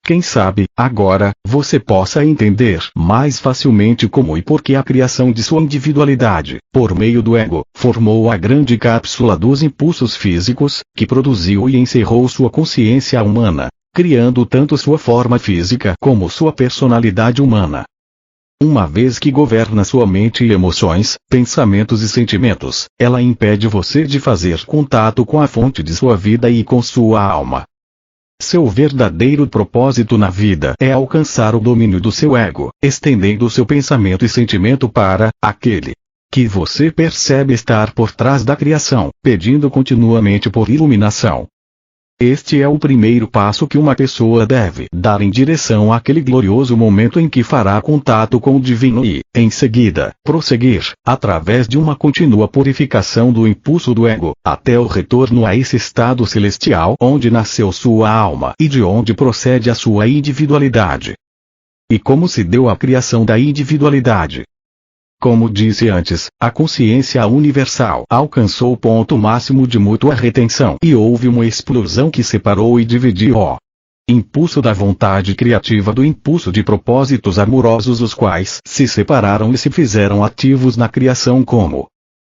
Quem sabe, agora, você possa entender mais facilmente como e por que a criação de sua individualidade, por meio do ego, formou a grande cápsula dos impulsos físicos, que produziu e encerrou sua consciência humana, criando tanto sua forma física como sua personalidade humana. Uma vez que governa sua mente e emoções, pensamentos e sentimentos, ela impede você de fazer contato com a fonte de sua vida e com sua alma. Seu verdadeiro propósito na vida é alcançar o domínio do seu ego, estendendo seu pensamento e sentimento para aquele que você percebe estar por trás da criação, pedindo continuamente por iluminação. Este é o primeiro passo que uma pessoa deve dar em direção àquele glorioso momento em que fará contato com o divino e, em seguida, prosseguir, através de uma contínua purificação do impulso do ego, até o retorno a esse estado celestial onde nasceu sua alma e de onde procede a sua individualidade. E como se deu a criação da individualidade? Como disse antes, a consciência universal alcançou o ponto máximo de mútua retenção e houve uma explosão que separou e dividiu o impulso da vontade criativa do impulso de propósitos amorosos, os quais se separaram e se fizeram ativos na criação como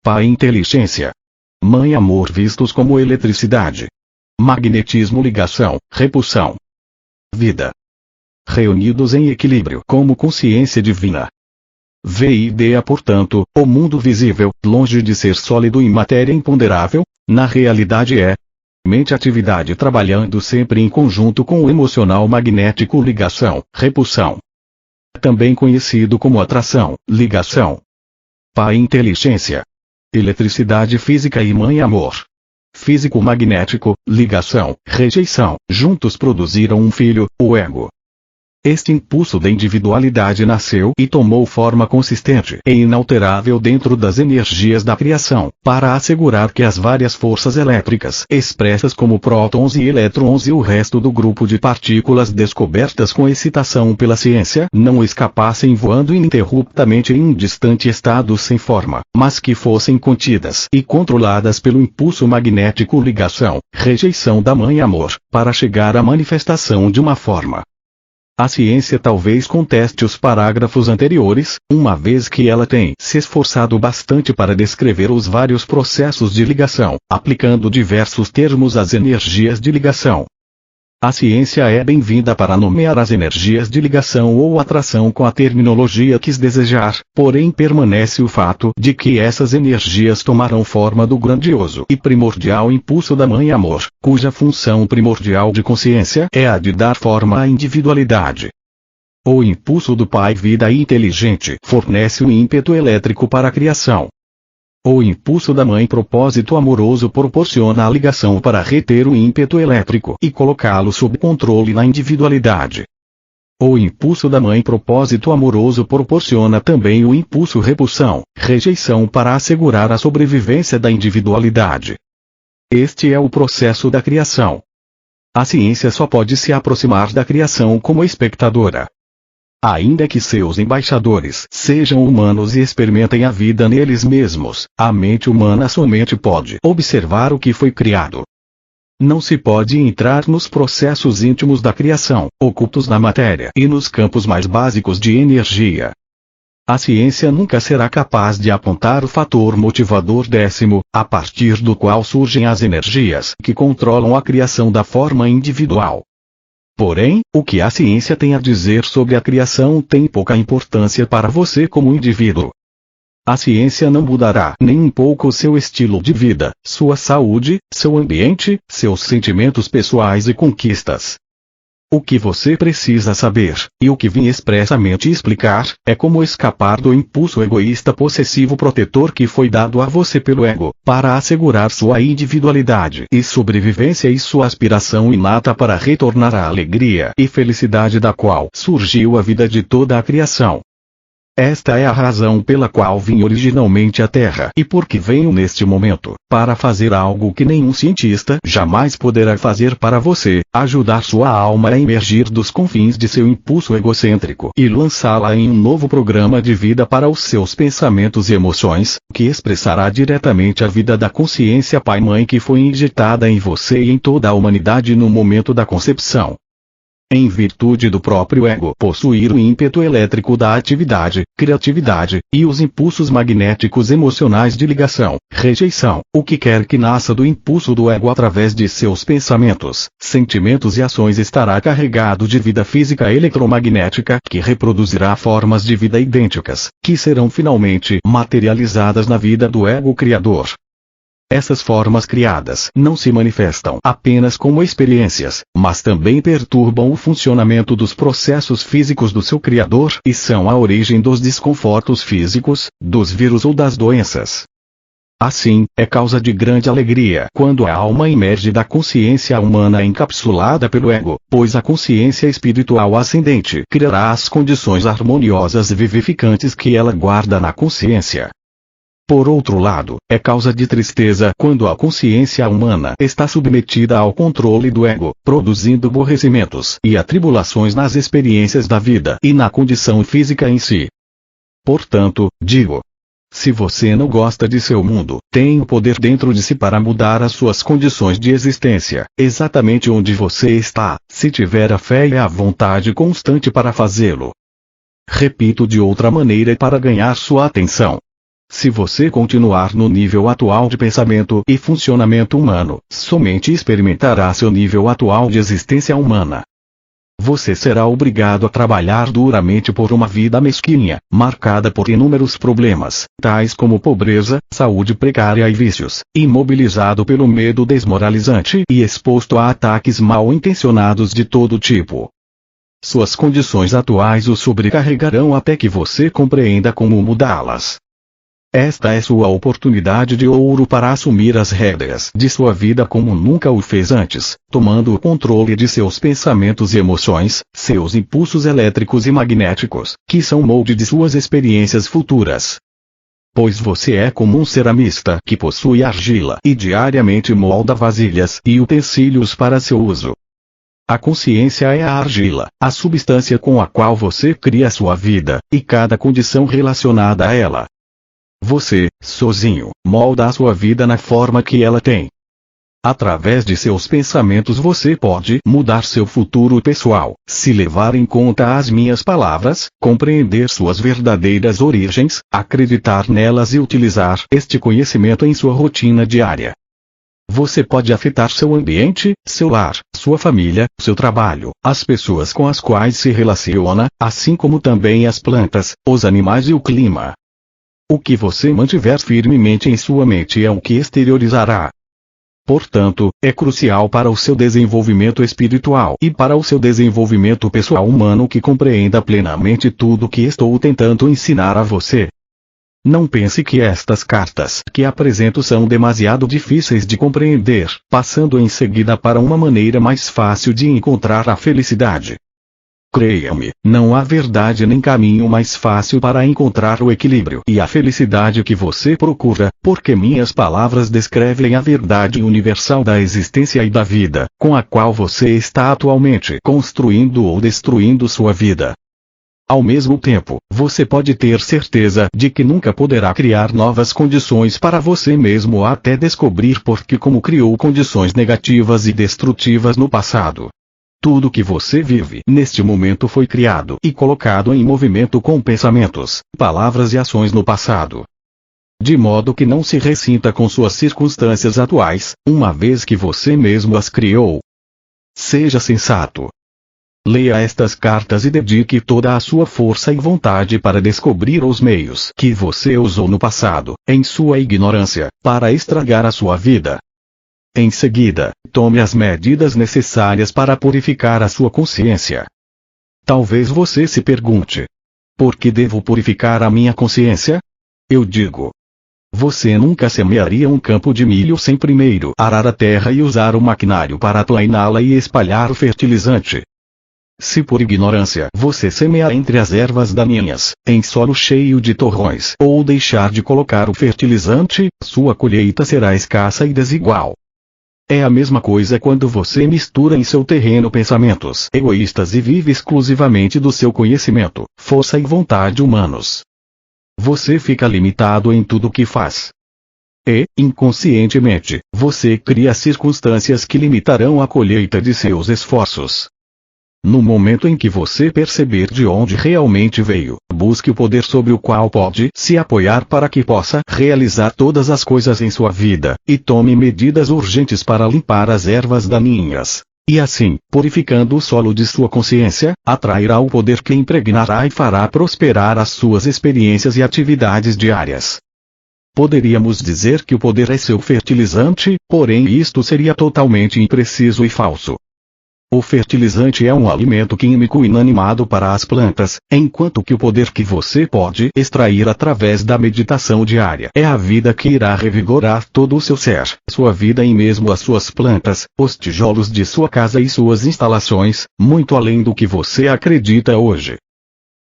Pai inteligência, Mãe amor, vistos como eletricidade, magnetismo, ligação, repulsão, vida, reunidos em equilíbrio como consciência divina. Vida, portanto, o mundo visível, longe de ser sólido e matéria imponderável, na realidade é mente atividade trabalhando sempre em conjunto com o emocional magnético, ligação, repulsão. Também conhecido como atração, ligação, Pai inteligência, eletricidade física e Mãe amor, físico magnético, ligação, rejeição, juntos produziram um filho, o ego. Este impulso da individualidade nasceu e tomou forma consistente e inalterável dentro das energias da criação, para assegurar que as várias forças elétricas expressas como prótons e elétrons e o resto do grupo de partículas descobertas com excitação pela ciência não escapassem voando ininterruptamente em um distante estado sem forma, mas que fossem contidas e controladas pelo impulso magnético, ligação, rejeição da Mãe amor, para chegar à manifestação de uma forma. A ciência talvez conteste os parágrafos anteriores, uma vez que ela tem se esforçado bastante para descrever os vários processos de ligação, aplicando diversos termos às energias de ligação. A ciência é bem-vinda para nomear as energias de ligação ou atração com a terminologia que desejar, porém permanece o fato de que essas energias tomarão forma do grandioso e primordial impulso da Mãe Amor, cuja função primordial de consciência é a de dar forma à individualidade. O impulso do Pai Vida Inteligente fornece o ímpeto elétrico para a criação. O impulso da Mãe Propósito Amoroso proporciona a ligação para reter o ímpeto elétrico e colocá-lo sob controle na individualidade. O impulso da Mãe Propósito Amoroso proporciona também o impulso repulsão, rejeição para assegurar a sobrevivência da individualidade. Este é o processo da criação. A ciência só pode se aproximar da criação como espectadora. Ainda que seus embaixadores sejam humanos e experimentem a vida neles mesmos, a mente humana somente pode observar o que foi criado. Não se pode entrar nos processos íntimos da criação, ocultos na matéria e nos campos mais básicos de energia. A ciência nunca será capaz de apontar o fator motivador décimo, a partir do qual surgem as energias que controlam a criação da forma individual. Porém, o que a ciência tem a dizer sobre a criação tem pouca importância para você como indivíduo. A ciência não mudará nem um pouco seu estilo de vida, sua saúde, seu ambiente, seus sentimentos pessoais e conquistas. O que você precisa saber, e o que vim expressamente explicar, é como escapar do impulso egoísta possessivo protetor que foi dado a você pelo ego, para assegurar sua individualidade e sobrevivência e sua aspiração inata para retornar à alegria e felicidade da qual surgiu a vida de toda a criação. Esta é a razão pela qual vim originalmente à Terra e por que venho neste momento, para fazer algo que nenhum cientista jamais poderá fazer para você, ajudar sua alma a emergir dos confins de seu impulso egocêntrico e lançá-la em um novo programa de vida para os seus pensamentos e emoções, que expressará diretamente a vida da consciência Pai-Mãe que foi injetada em você e em toda a humanidade no momento da concepção. Em virtude do próprio ego possuir o ímpeto elétrico da atividade, criatividade, e os impulsos magnéticos emocionais de ligação, rejeição, o que quer que nasça do impulso do ego através de seus pensamentos, sentimentos e ações estará carregado de vida física eletromagnética que reproduzirá formas de vida idênticas, que serão finalmente materializadas na vida do ego criador. Essas formas criadas não se manifestam apenas como experiências, mas também perturbam o funcionamento dos processos físicos do seu Criador e são a origem dos desconfortos físicos, dos vírus ou das doenças. Assim, é causa de grande alegria quando a alma emerge da consciência humana encapsulada pelo ego, pois a consciência espiritual ascendente criará as condições harmoniosas e vivificantes que ela guarda na consciência. Por outro lado, é causa de tristeza quando a consciência humana está submetida ao controle do ego, produzindo aborrecimentos e atribulações nas experiências da vida e na condição física em si. Portanto, digo: se você não gosta de seu mundo, tem o poder dentro de si para mudar as suas condições de existência, exatamente onde você está, se tiver a fé e a vontade constante para fazê-lo. Repito de outra maneira para ganhar sua atenção. Se você continuar no nível atual de pensamento e funcionamento humano, somente experimentará seu nível atual de existência humana. Você será obrigado a trabalhar duramente por uma vida mesquinha, marcada por inúmeros problemas, tais como pobreza, saúde precária e vícios, imobilizado pelo medo desmoralizante e exposto a ataques mal intencionados de todo tipo. Suas condições atuais o sobrecarregarão até que você compreenda como mudá-las. Esta é sua oportunidade de ouro para assumir as rédeas de sua vida como nunca o fez antes, tomando o controle de seus pensamentos e emoções, seus impulsos elétricos e magnéticos, que são molde de suas experiências futuras. Pois você é como um ceramista que possui argila e diariamente molda vasilhas e utensílios para seu uso. A consciência é a argila, a substância com a qual você cria sua vida, e cada condição relacionada a ela. Você, sozinho, molda a sua vida na forma que ela tem. Através de seus pensamentos você pode mudar seu futuro pessoal, se levar em conta as minhas palavras, compreender suas verdadeiras origens, acreditar nelas e utilizar este conhecimento em sua rotina diária. Você pode afetar seu ambiente, seu lar, sua família, seu trabalho, as pessoas com as quais se relaciona, assim como também as plantas, os animais e o clima. O que você mantiver firmemente em sua mente é o que exteriorizará. Portanto, é crucial para o seu desenvolvimento espiritual e para o seu desenvolvimento pessoal humano que compreenda plenamente tudo o que estou tentando ensinar a você. Não pense que estas cartas que apresento são demasiado difíceis de compreender, passando em seguida para uma maneira mais fácil de encontrar a felicidade. Creia-me, não há verdade nem caminho mais fácil para encontrar o equilíbrio e a felicidade que você procura, porque minhas palavras descrevem a verdade universal da existência e da vida, com a qual você está atualmente construindo ou destruindo sua vida. Ao mesmo tempo, você pode ter certeza de que nunca poderá criar novas condições para você mesmo até descobrir por que como criou condições negativas e destrutivas no passado. Tudo que você vive neste momento foi criado e colocado em movimento com pensamentos, palavras e ações no passado. De modo que não se ressinta com suas circunstâncias atuais, uma vez que você mesmo as criou. Seja sensato. Leia estas cartas e dedique toda a sua força e vontade para descobrir os meios que você usou no passado, em sua ignorância, para estragar a sua vida. Em seguida, tome as medidas necessárias para purificar a sua consciência. Talvez você se pergunte: por que devo purificar a minha consciência? Eu digo: você nunca semearia um campo de milho sem primeiro arar a terra e usar o maquinário para aplainá-la e espalhar o fertilizante. Se por ignorância você semear entre as ervas daninhas, em solo cheio de torrões, ou deixar de colocar o fertilizante, sua colheita será escassa e desigual. É a mesma coisa quando você mistura em seu terreno pensamentos egoístas e vive exclusivamente do seu conhecimento, força e vontade humanos. Você fica limitado em tudo o que faz. E, inconscientemente, você cria circunstâncias que limitarão a colheita de seus esforços. No momento em que você perceber de onde realmente veio, busque o poder sobre o qual pode se apoiar para que possa realizar todas as coisas em sua vida, e tome medidas urgentes para limpar as ervas daninhas. E assim, purificando o solo de sua consciência, atrairá o poder que impregnará e fará prosperar as suas experiências e atividades diárias. Poderíamos dizer que o poder é seu fertilizante, porém isto seria totalmente impreciso e falso. O fertilizante é um alimento químico inanimado para as plantas, enquanto que o poder que você pode extrair através da meditação diária é a vida que irá revigorar todo o seu ser, sua vida e mesmo as suas plantas, os tijolos de sua casa e suas instalações, muito além do que você acredita hoje.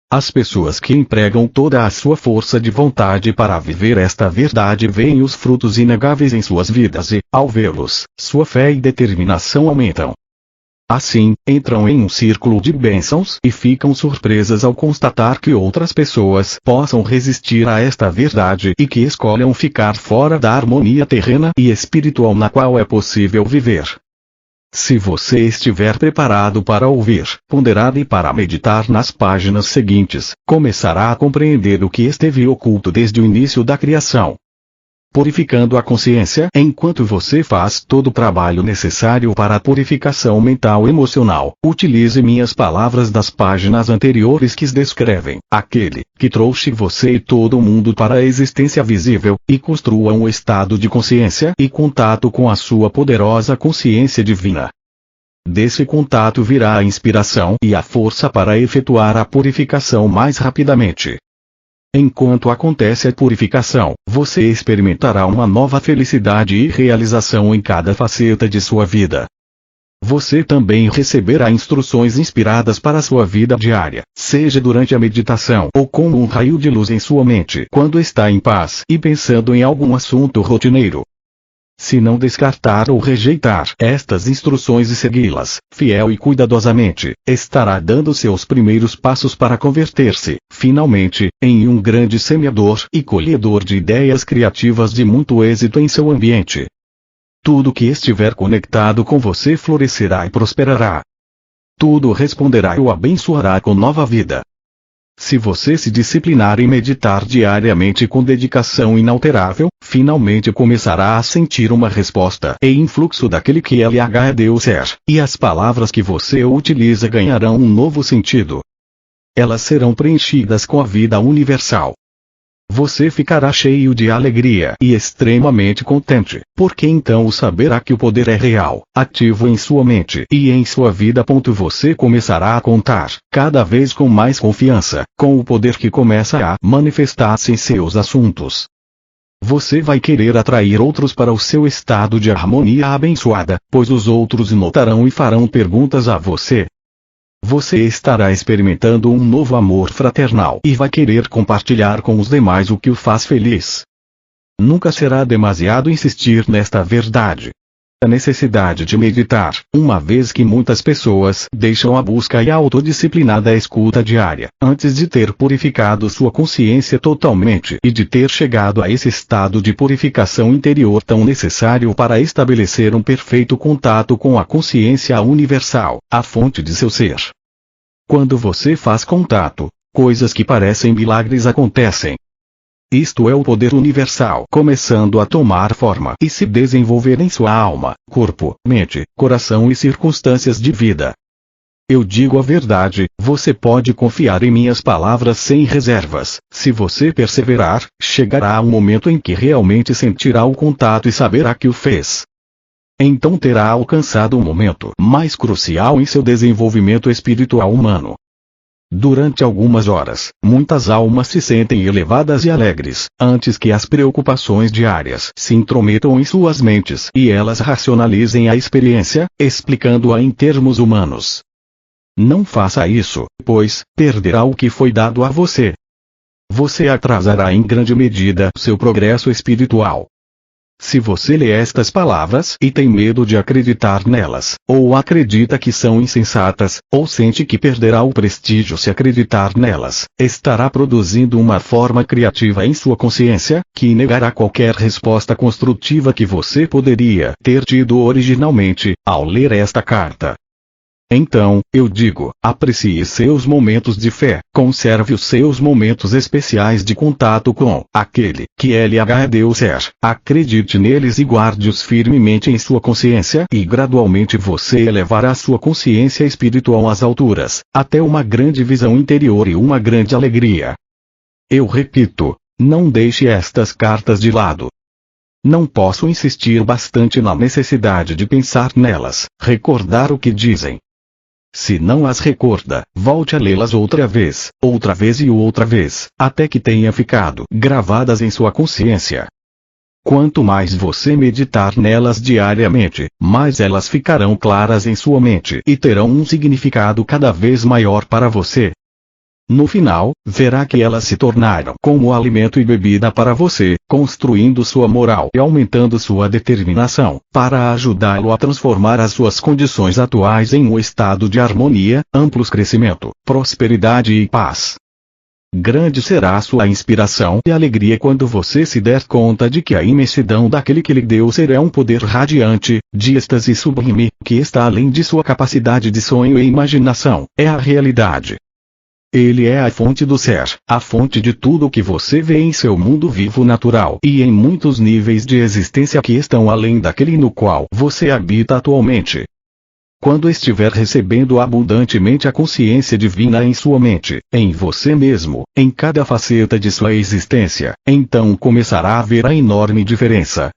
As pessoas que empregam toda a sua força de vontade para viver esta verdade veem os frutos inegáveis em suas vidas e, ao vê-los, sua fé e determinação aumentam. Assim, entram em um círculo de bênçãos e ficam surpresas ao constatar que outras pessoas possam resistir a esta verdade e que escolham ficar fora da harmonia terrena e espiritual na qual é possível viver. Se você estiver preparado para ouvir, ponderar e para meditar nas páginas seguintes, começará a compreender o que esteve oculto desde o início da criação. Purificando a consciência. Enquanto você faz todo o trabalho necessário para a purificação mental e emocional, utilize minhas palavras das páginas anteriores que descrevem aquele que trouxe você e todo o mundo para a existência visível, e construa um estado de consciência e contato com a sua poderosa consciência divina. Desse contato virá a inspiração e a força para efetuar a purificação mais rapidamente. Enquanto acontece a purificação, você experimentará uma nova felicidade e realização em cada faceta de sua vida. Você também receberá instruções inspiradas para sua vida diária, seja durante a meditação ou como um raio de luz em sua mente quando está em paz e pensando em algum assunto rotineiro. Se não descartar ou rejeitar estas instruções e segui-las, fiel e cuidadosamente, estará dando seus primeiros passos para converter-se, finalmente, em um grande semeador e colhedor de ideias criativas de muito êxito em seu ambiente. Tudo que estiver conectado com você florescerá e prosperará. Tudo responderá e o abençoará com nova vida. Se você se disciplinar em meditar diariamente com dedicação inalterável, finalmente começará a sentir uma resposta e influxo daquele que é Deus é, e as palavras que você utiliza ganharão um novo sentido. Elas serão preenchidas com a vida universal. Você ficará cheio de alegria e extremamente contente, porque então saberá que o poder é real, ativo em sua mente e em sua vida. Você começará a contar, cada vez com mais confiança, com o poder que começa a manifestar-se em seus assuntos. Você vai querer atrair outros para o seu estado de harmonia abençoada, pois os outros notarão e farão perguntas a você. Você estará experimentando um novo amor fraternal e vai querer compartilhar com os demais o que o faz feliz. Nunca será demasiado insistir nesta verdade. A necessidade de meditar, uma vez que muitas pessoas deixam a busca e a autodisciplinada escuta diária, antes de ter purificado sua consciência totalmente e de ter chegado a esse estado de purificação interior tão necessário para estabelecer um perfeito contato com a consciência universal, a fonte de seu ser. Quando você faz contato, coisas que parecem milagres acontecem. Isto é o poder universal começando a tomar forma e se desenvolver em sua alma, corpo, mente, coração e circunstâncias de vida. Eu digo a verdade, você pode confiar em minhas palavras sem reservas. Se você perseverar, chegará um momento em que realmente sentirá o contato e saberá que o fez. Então terá alcançado um momento mais crucial em seu desenvolvimento espiritual humano. Durante algumas horas, muitas almas se sentem elevadas e alegres, antes que as preocupações diárias se intrometam em suas mentes e elas racionalizem a experiência, explicando-a em termos humanos. Não faça isso, pois perderá o que foi dado a você. Você atrasará em grande medida seu progresso espiritual. Se você lê estas palavras e tem medo de acreditar nelas, ou acredita que são insensatas, ou sente que perderá o prestígio se acreditar nelas, estará produzindo uma forma criativa em sua consciência, que negará qualquer resposta construtiva que você poderia ter tido originalmente, ao ler esta carta. Então, eu digo, aprecie seus momentos de fé, conserve os seus momentos especiais de contato com aquele que Deus é, acredite neles e guarde-os firmemente em sua consciência e gradualmente você elevará sua consciência espiritual às alturas, até uma grande visão interior e uma grande alegria. Eu repito, não deixe estas cartas de lado. Não posso insistir bastante na necessidade de pensar nelas, recordar o que dizem. Se não as recorda, volte a lê-las outra vez e outra vez, até que tenha ficado gravadas em sua consciência. Quanto mais você meditar nelas diariamente, mais elas ficarão claras em sua mente e terão um significado cada vez maior para você. No final, verá que elas se tornaram como alimento e bebida para você, construindo sua moral e aumentando sua determinação, para ajudá-lo a transformar as suas condições atuais em um estado de harmonia, amplo crescimento, prosperidade e paz. Grande será a sua inspiração e alegria quando você se der conta de que a imensidão daquele que lhe deu ser é um poder radiante, de êxtase sublime, que está além de sua capacidade de sonho e imaginação, é a realidade. Ele é a fonte do ser, a fonte de tudo o que você vê em seu mundo vivo natural e em muitos níveis de existência que estão além daquele no qual você habita atualmente. Quando estiver recebendo abundantemente a consciência divina em sua mente, em você mesmo, em cada faceta de sua existência, então começará a ver a enorme diferença.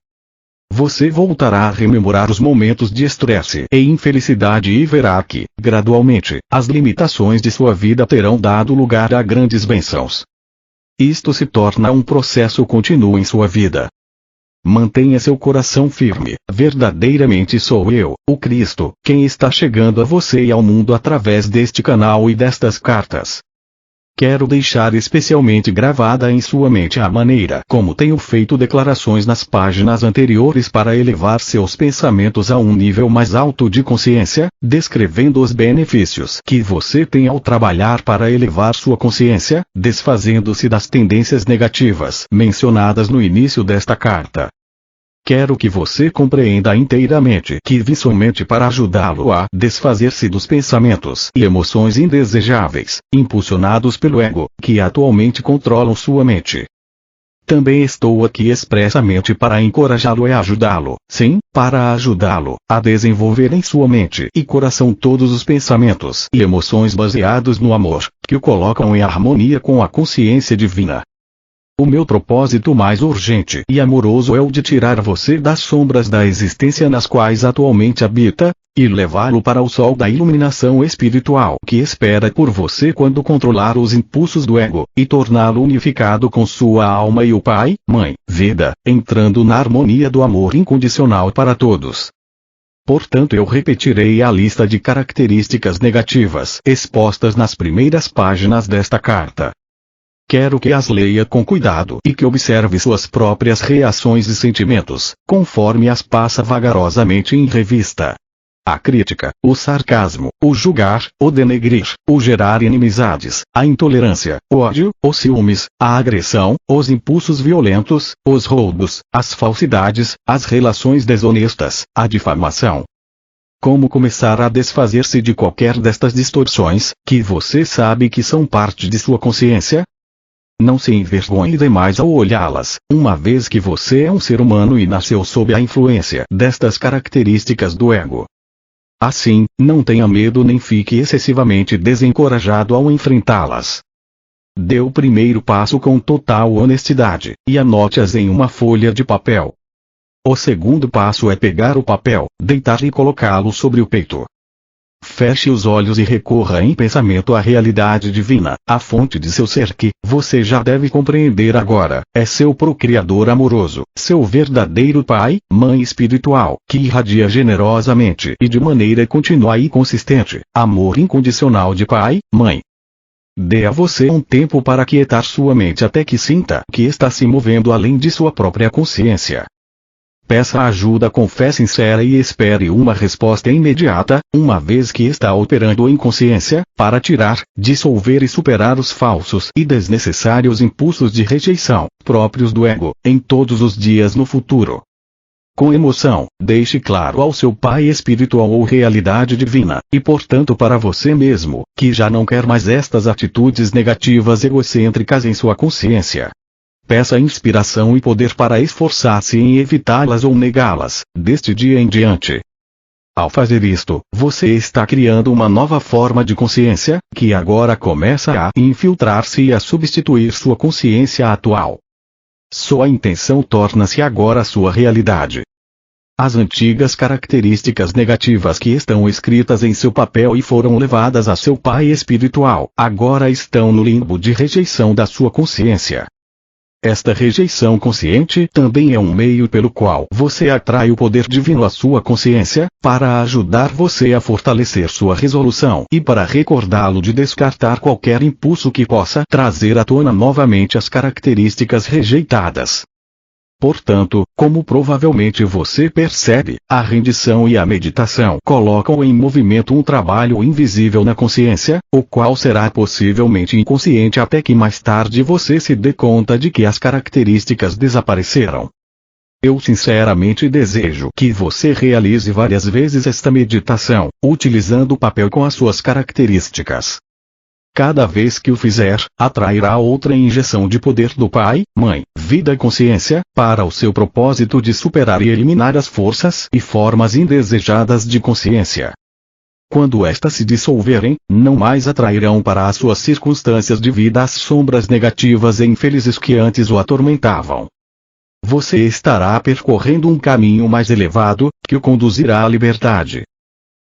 Você voltará a rememorar os momentos de estresse e infelicidade e verá que, gradualmente, as limitações de sua vida terão dado lugar a grandes bênçãos. Isto se torna um processo contínuo em sua vida. Mantenha seu coração firme. Verdadeiramente sou eu, o Cristo, quem está chegando a você e ao mundo através deste canal e destas cartas. Quero deixar especialmente gravada em sua mente a maneira como tenho feito declarações nas páginas anteriores para elevar seus pensamentos a um nível mais alto de consciência, descrevendo os benefícios que você tem ao trabalhar para elevar sua consciência, desfazendo-se das tendências negativas mencionadas no início desta carta. Quero que você compreenda inteiramente que vi somente para ajudá-lo a desfazer-se dos pensamentos e emoções indesejáveis, impulsionados pelo ego, que atualmente controlam sua mente. Também estou aqui expressamente para encorajá-lo e ajudá-lo, sim, para ajudá-lo a desenvolver em sua mente e coração todos os pensamentos e emoções baseados no amor, que o colocam em harmonia com a consciência divina. O meu propósito mais urgente e amoroso é o de tirar você das sombras da existência nas quais atualmente habita, e levá-lo para o sol da iluminação espiritual que espera por você quando controlar os impulsos do ego, e torná-lo unificado com sua alma e o Pai, Mãe, Vida, entrando na harmonia do amor incondicional para todos. Portanto, eu repetirei a lista de características negativas expostas nas primeiras páginas desta carta. Quero que as leia com cuidado e que observe suas próprias reações e sentimentos, conforme as passa vagarosamente em revista. A crítica, o sarcasmo, o julgar, o denegrir, o gerar inimizades, a intolerância, o ódio, os ciúmes, a agressão, os impulsos violentos, os roubos, as falsidades, as relações desonestas, a difamação. Como começar a desfazer-se de qualquer destas distorções, que você sabe que são parte de sua consciência? Não se envergonhe demais ao olhá-las, uma vez que você é um ser humano e nasceu sob a influência destas características do ego. Assim, não tenha medo nem fique excessivamente desencorajado ao enfrentá-las. Dê o primeiro passo com total honestidade, e anote-as em uma folha de papel. O segundo passo é pegar o papel, deitar e colocá-lo sobre o peito. Feche os olhos e recorra em pensamento à realidade divina, a fonte de seu ser que, você já deve compreender agora, é seu procriador amoroso, seu verdadeiro Pai, Mãe espiritual, que irradia generosamente e de maneira contínua e consistente, amor incondicional de Pai, Mãe. Dê a você um tempo para aquietar sua mente até que sinta que está se movendo além de sua própria consciência. Peça ajuda com fé sincera e espere uma resposta imediata, uma vez que está operando em consciência, para tirar, dissolver e superar os falsos e desnecessários impulsos de rejeição, próprios do ego, em todos os dias no futuro. Com emoção, deixe claro ao seu Pai espiritual ou realidade divina, e portanto para você mesmo, que já não quer mais estas atitudes negativas egocêntricas em sua consciência. Peça inspiração e poder para esforçar-se em evitá-las ou negá-las, deste dia em diante. Ao fazer isto, você está criando uma nova forma de consciência, que agora começa a infiltrar-se e a substituir sua consciência atual. Sua intenção torna-se agora sua realidade. As antigas características negativas que estão escritas em seu papel e foram levadas a seu Pai espiritual, agora estão no limbo de rejeição da sua consciência. Esta rejeição consciente também é um meio pelo qual você atrai o poder divino à sua consciência, para ajudar você a fortalecer sua resolução e para recordá-lo de descartar qualquer impulso que possa trazer à tona novamente as características rejeitadas. Portanto, como provavelmente você percebe, a rendição e a meditação colocam em movimento um trabalho invisível na consciência, o qual será possivelmente inconsciente até que mais tarde você se dê conta de que as características desapareceram. Eu sinceramente desejo que você realize várias vezes esta meditação, utilizando o papel com as suas características. Cada vez que o fizer, atrairá outra injeção de poder do Pai, Mãe, Vida e Consciência, para o seu propósito de superar e eliminar as forças e formas indesejadas de consciência. Quando estas se dissolverem, não mais atrairão para as suas circunstâncias de vida as sombras negativas e infelizes que antes o atormentavam. Você estará percorrendo um caminho mais elevado, que o conduzirá à liberdade.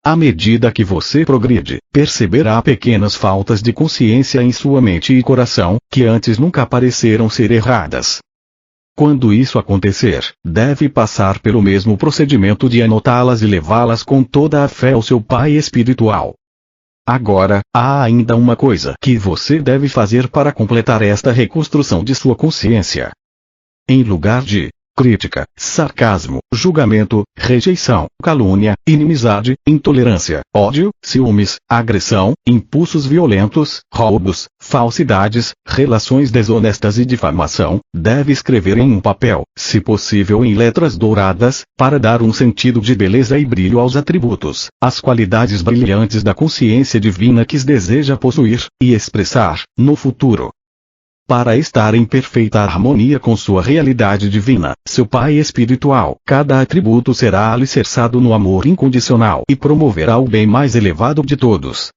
À medida que você progride, perceberá pequenas faltas de consciência em sua mente e coração, que antes nunca pareceram ser erradas. Quando isso acontecer, deve passar pelo mesmo procedimento de anotá-las e levá-las com toda a fé ao seu Pai espiritual. Agora, há ainda uma coisa que você deve fazer para completar esta reconstrução de sua consciência. Em lugar de crítica, sarcasmo, julgamento, rejeição, calúnia, inimizade, intolerância, ódio, ciúmes, agressão, impulsos violentos, roubos, falsidades, relações desonestas e difamação, deve escrever em um papel, se possível em letras douradas, para dar um sentido de beleza e brilho aos atributos, às qualidades brilhantes da consciência divina que deseja possuir e expressar no futuro. Para estar em perfeita harmonia com sua realidade divina, seu Pai espiritual, cada atributo será alicerçado no amor incondicional e promoverá o bem mais elevado de todos.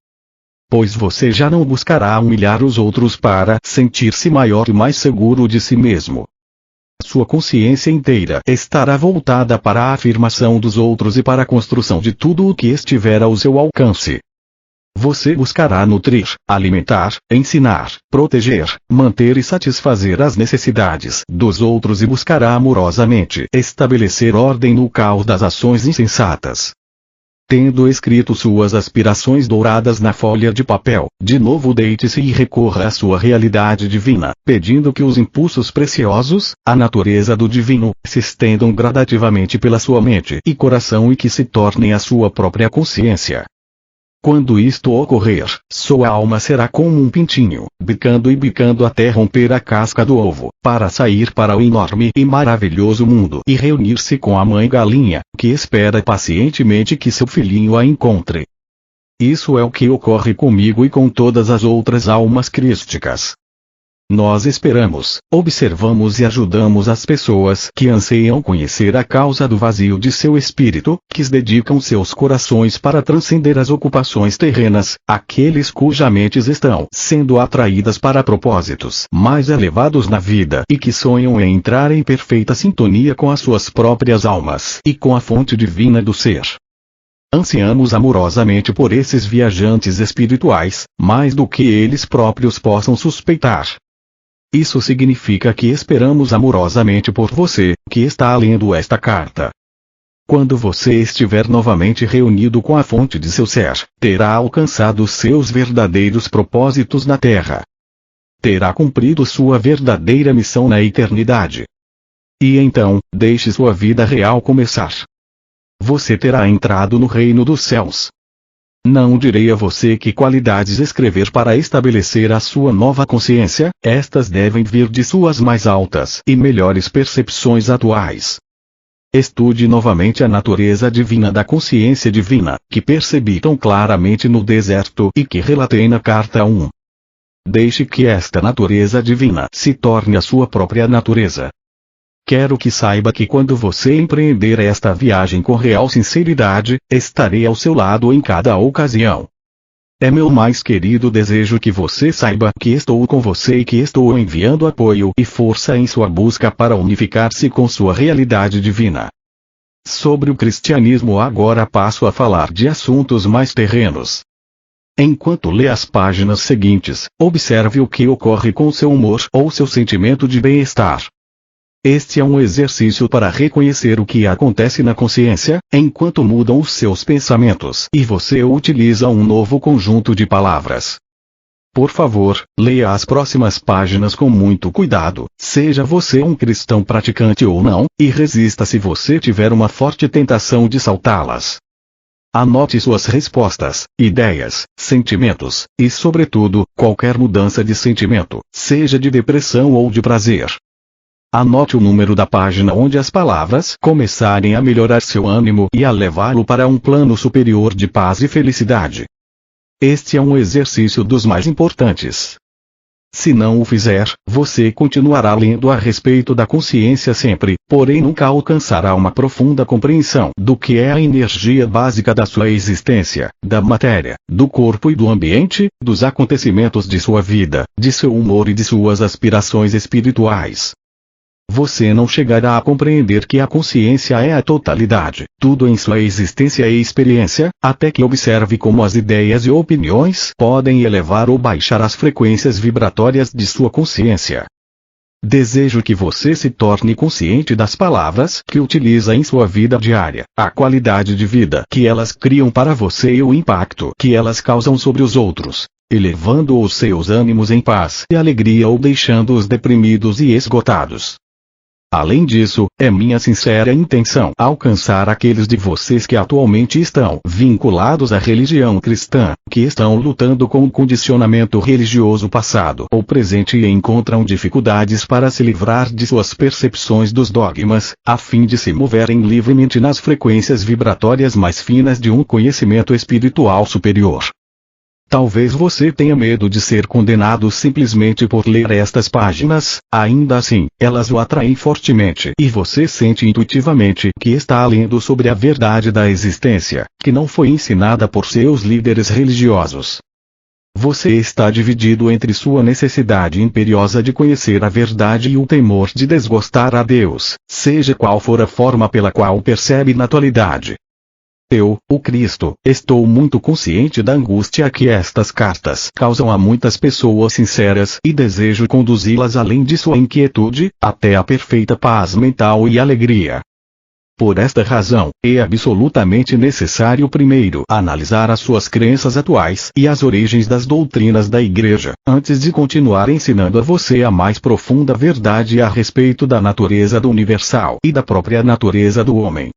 Pois você já não buscará humilhar os outros para sentir-se maior e mais seguro de si mesmo. Sua consciência inteira estará voltada para a afirmação dos outros e para a construção de tudo o que estiver ao seu alcance. Você buscará nutrir, alimentar, ensinar, proteger, manter e satisfazer as necessidades dos outros e buscará amorosamente estabelecer ordem no caos das ações insensatas. Tendo escrito suas aspirações douradas na folha de papel, de novo deite-se e recorra à sua realidade divina, pedindo que os impulsos preciosos, a natureza do divino, se estendam gradativamente pela sua mente e coração e que se tornem a sua própria consciência. Quando isto ocorrer, sua alma será como um pintinho, bicando e bicando até romper a casca do ovo, para sair para o enorme e maravilhoso mundo e reunir-se com a mãe galinha, que espera pacientemente que seu filhinho a encontre. Isso é o que ocorre comigo e com todas as outras almas crísticas. Nós esperamos, observamos e ajudamos as pessoas que anseiam conhecer a causa do vazio de seu espírito, que dedicam seus corações para transcender as ocupações terrenas, aqueles cujas mentes estão sendo atraídas para propósitos mais elevados na vida e que sonham em entrar em perfeita sintonia com as suas próprias almas e com a fonte divina do ser. Ansiamos amorosamente por esses viajantes espirituais, mais do que eles próprios possam suspeitar. Isso significa que esperamos amorosamente por você, que está lendo esta carta. Quando você estiver novamente reunido com a fonte de seu ser, terá alcançado seus verdadeiros propósitos na Terra. Terá cumprido sua verdadeira missão na eternidade. E então, deixe sua vida real começar. Você terá entrado no reino dos céus. Não direi a você que qualidades escrever para estabelecer a sua nova consciência, estas devem vir de suas mais altas e melhores percepções atuais. Estude novamente a natureza divina da consciência divina, que percebi tão claramente no deserto e que relatei na carta 1. Deixe que esta natureza divina se torne a sua própria natureza. Quero que saiba que quando você empreender esta viagem com real sinceridade, estarei ao seu lado em cada ocasião. É meu mais querido desejo que você saiba que estou com você e que estou enviando apoio e força em sua busca para unificar-se com sua realidade divina. Sobre o cristianismo agora passo a falar de assuntos mais terrenos. Enquanto lê as páginas seguintes, observe o que ocorre com seu humor ou seu sentimento de bem-estar. Este é um exercício para reconhecer o que acontece na consciência, enquanto mudam os seus pensamentos e você utiliza um novo conjunto de palavras. Por favor, leia as próximas páginas com muito cuidado, seja você um cristão praticante ou não, e resista se você tiver uma forte tentação de saltá-las. Anote suas respostas, ideias, sentimentos, e sobretudo, qualquer mudança de sentimento, seja de depressão ou de prazer. Anote o número da página onde as palavras começarem a melhorar seu ânimo e a levá-lo para um plano superior de paz e felicidade. Este é um exercício dos mais importantes. Se não o fizer, você continuará lendo a respeito da consciência sempre, porém nunca alcançará uma profunda compreensão do que é a energia básica da sua existência, da matéria, do corpo e do ambiente, dos acontecimentos de sua vida, de seu humor e de suas aspirações espirituais. Você não chegará a compreender que a consciência é a totalidade, tudo em sua existência e experiência, até que observe como as ideias e opiniões podem elevar ou baixar as frequências vibratórias de sua consciência. Desejo que você se torne consciente das palavras que utiliza em sua vida diária, a qualidade de vida que elas criam para você e o impacto que elas causam sobre os outros, elevando os seus ânimos em paz e alegria ou deixando-os deprimidos e esgotados. Além disso, é minha sincera intenção alcançar aqueles de vocês que atualmente estão vinculados à religião cristã, que estão lutando com o condicionamento religioso passado ou presente e encontram dificuldades para se livrar de suas percepções dos dogmas, a fim de se moverem livremente nas frequências vibratórias mais finas de um conhecimento espiritual superior. Talvez você tenha medo de ser condenado simplesmente por ler estas páginas, ainda assim, elas o atraem fortemente e você sente intuitivamente que está lendo sobre a verdade da existência, que não foi ensinada por seus líderes religiosos. Você está dividido entre sua necessidade imperiosa de conhecer a verdade e o temor de desgostar a Deus, seja qual for a forma pela qual percebe na atualidade. Eu, o Cristo, estou muito consciente da angústia que estas cartas causam a muitas pessoas sinceras e desejo conduzi-las além de sua inquietude, até a perfeita paz mental e alegria. Por esta razão, é absolutamente necessário primeiro analisar as suas crenças atuais e as origens das doutrinas da Igreja, antes de continuar ensinando a você a mais profunda verdade a respeito da natureza do universal e da própria natureza do homem.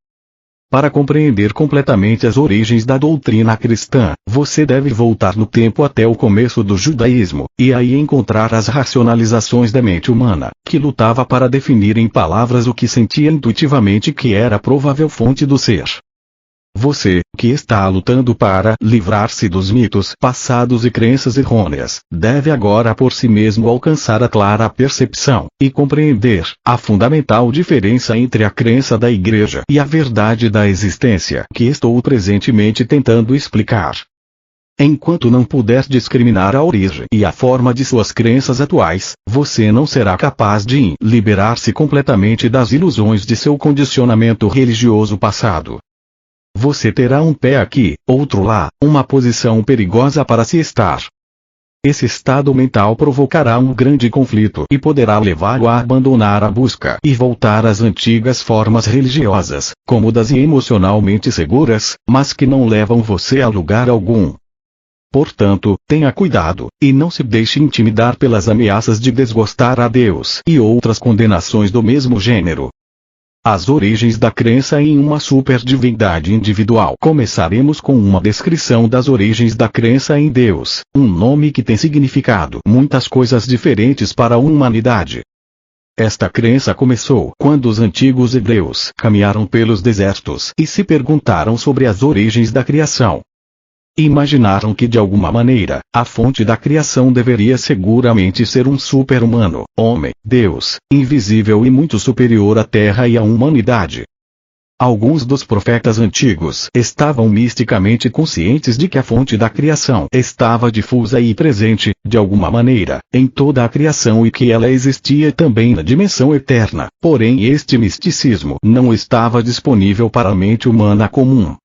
Para compreender completamente as origens da doutrina cristã, você deve voltar no tempo até o começo do judaísmo, e aí encontrar as racionalizações da mente humana, que lutava para definir em palavras o que sentia intuitivamente que era a provável fonte do ser. Você, que está lutando para livrar-se dos mitos passados e crenças errôneas, deve agora por si mesmo alcançar a clara percepção, e compreender, a fundamental diferença entre a crença da Igreja e a verdade da existência que estou presentemente tentando explicar. Enquanto não puder discriminar a origem e a forma de suas crenças atuais, você não será capaz de liberar-se completamente das ilusões de seu condicionamento religioso passado. Você terá um pé aqui, outro lá, uma posição perigosa para se estar. Esse estado mental provocará um grande conflito e poderá levá-lo a abandonar a busca e voltar às antigas formas religiosas, cômodas e emocionalmente seguras, mas que não levam você a lugar algum. Portanto, tenha cuidado, e não se deixe intimidar pelas ameaças de desgostar a Deus e outras condenações do mesmo gênero. As origens da crença em uma superdivindade individual. Começaremos com uma descrição das origens da crença em Deus, um nome que tem significado muitas coisas diferentes para a humanidade. Esta crença começou quando os antigos hebreus caminharam pelos desertos e se perguntaram sobre as origens da criação. Imaginaram que de alguma maneira, a fonte da criação deveria seguramente ser um super-humano, homem, Deus, invisível e muito superior à Terra e à humanidade. Alguns dos profetas antigos estavam misticamente conscientes de que a fonte da criação estava difusa e presente, de alguma maneira, em toda a criação e que ela existia também na dimensão eterna, porém este misticismo não estava disponível para a mente humana comum.